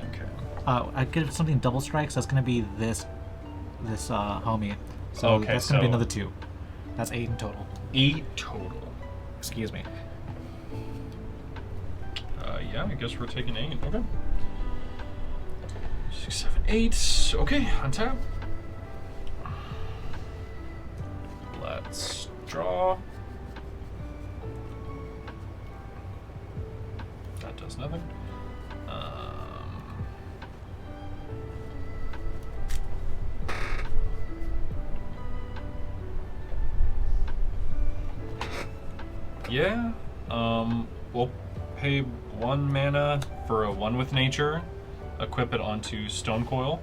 Okay. I'd give something double strike, so that's gonna be this homie. So Okay, that's gonna be so- another 2. That's 8 in total. 8 total. Excuse me. Yeah, I guess we're taking 8. Okay. 6, 7, 8. Okay, untap. Let's draw. That does nothing. Yeah. We'll pay 1 mana for a 1 with nature. Equip it onto Stone Coil.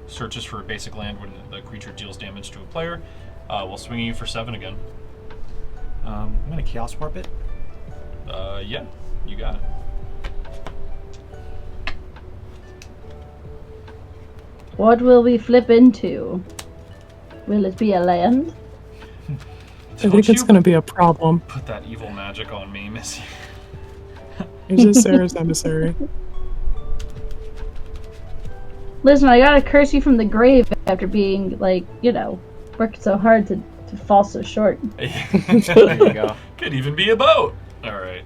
Searches for a basic land when the creature deals damage to a player. We'll swing you for 7 again. I'm gonna Chaos Warp it. Yeah, you got it. What will we flip into? Will it be a land? I think it's going to be a problem. Put that evil magic on me, Missy. Here's a Sarah's emissary. Listen, I gotta curse you from the grave after being, like, worked so hard to fall so short. There you go. Could even be a boat. Alright.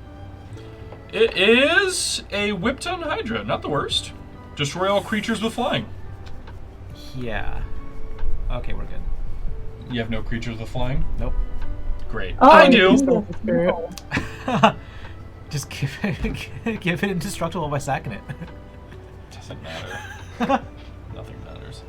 It is a Whipton Hydra, not the worst. Destroy all creatures with flying. Yeah. Okay, we're good. You have no creatures with flying? Nope. Great. Oh, I do. no. Spirit. Just give it indestructible by sacking it. Doesn't matter. Nothing matters.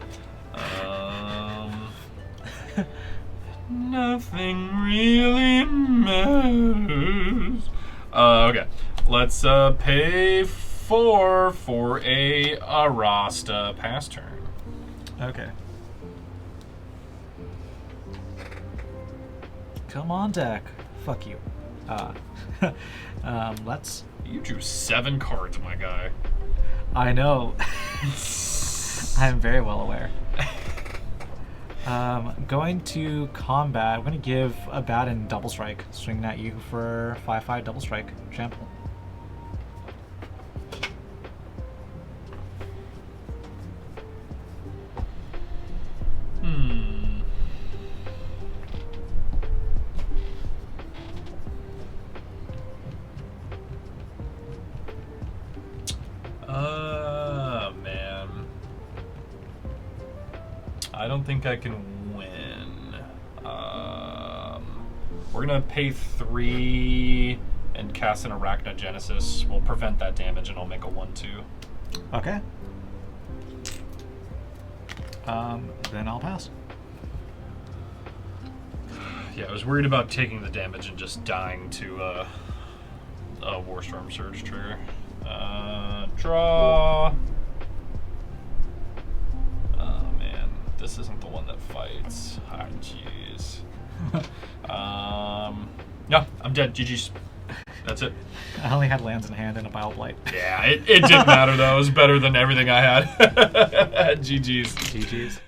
Nothing really matters. Okay. Let's pay 4 for a Arasta pass turn. Okay. Come on, deck. Fuck you. Let's. You drew 7 cards, my guy. I know. I am very well aware. Going to combat. I'm going to give Abaddon double strike. Swinging at you for 5/5 double strike. Trample. Man. I don't think I can win. We're gonna pay 3 and cast an Arachnogenesis. We'll prevent that damage and I'll make a 1/2. Okay. Then I'll pass. Yeah, I was worried about taking the damage and just dying to a Warstorm Surge trigger. Draw. Oh man, this isn't the one that fights. Ah, jeez. Yeah, I'm dead. GG's. That's it. I only had lands in hand and a Bile Blight. Yeah, it didn't matter though. It was better than everything I had. GG's. GG's.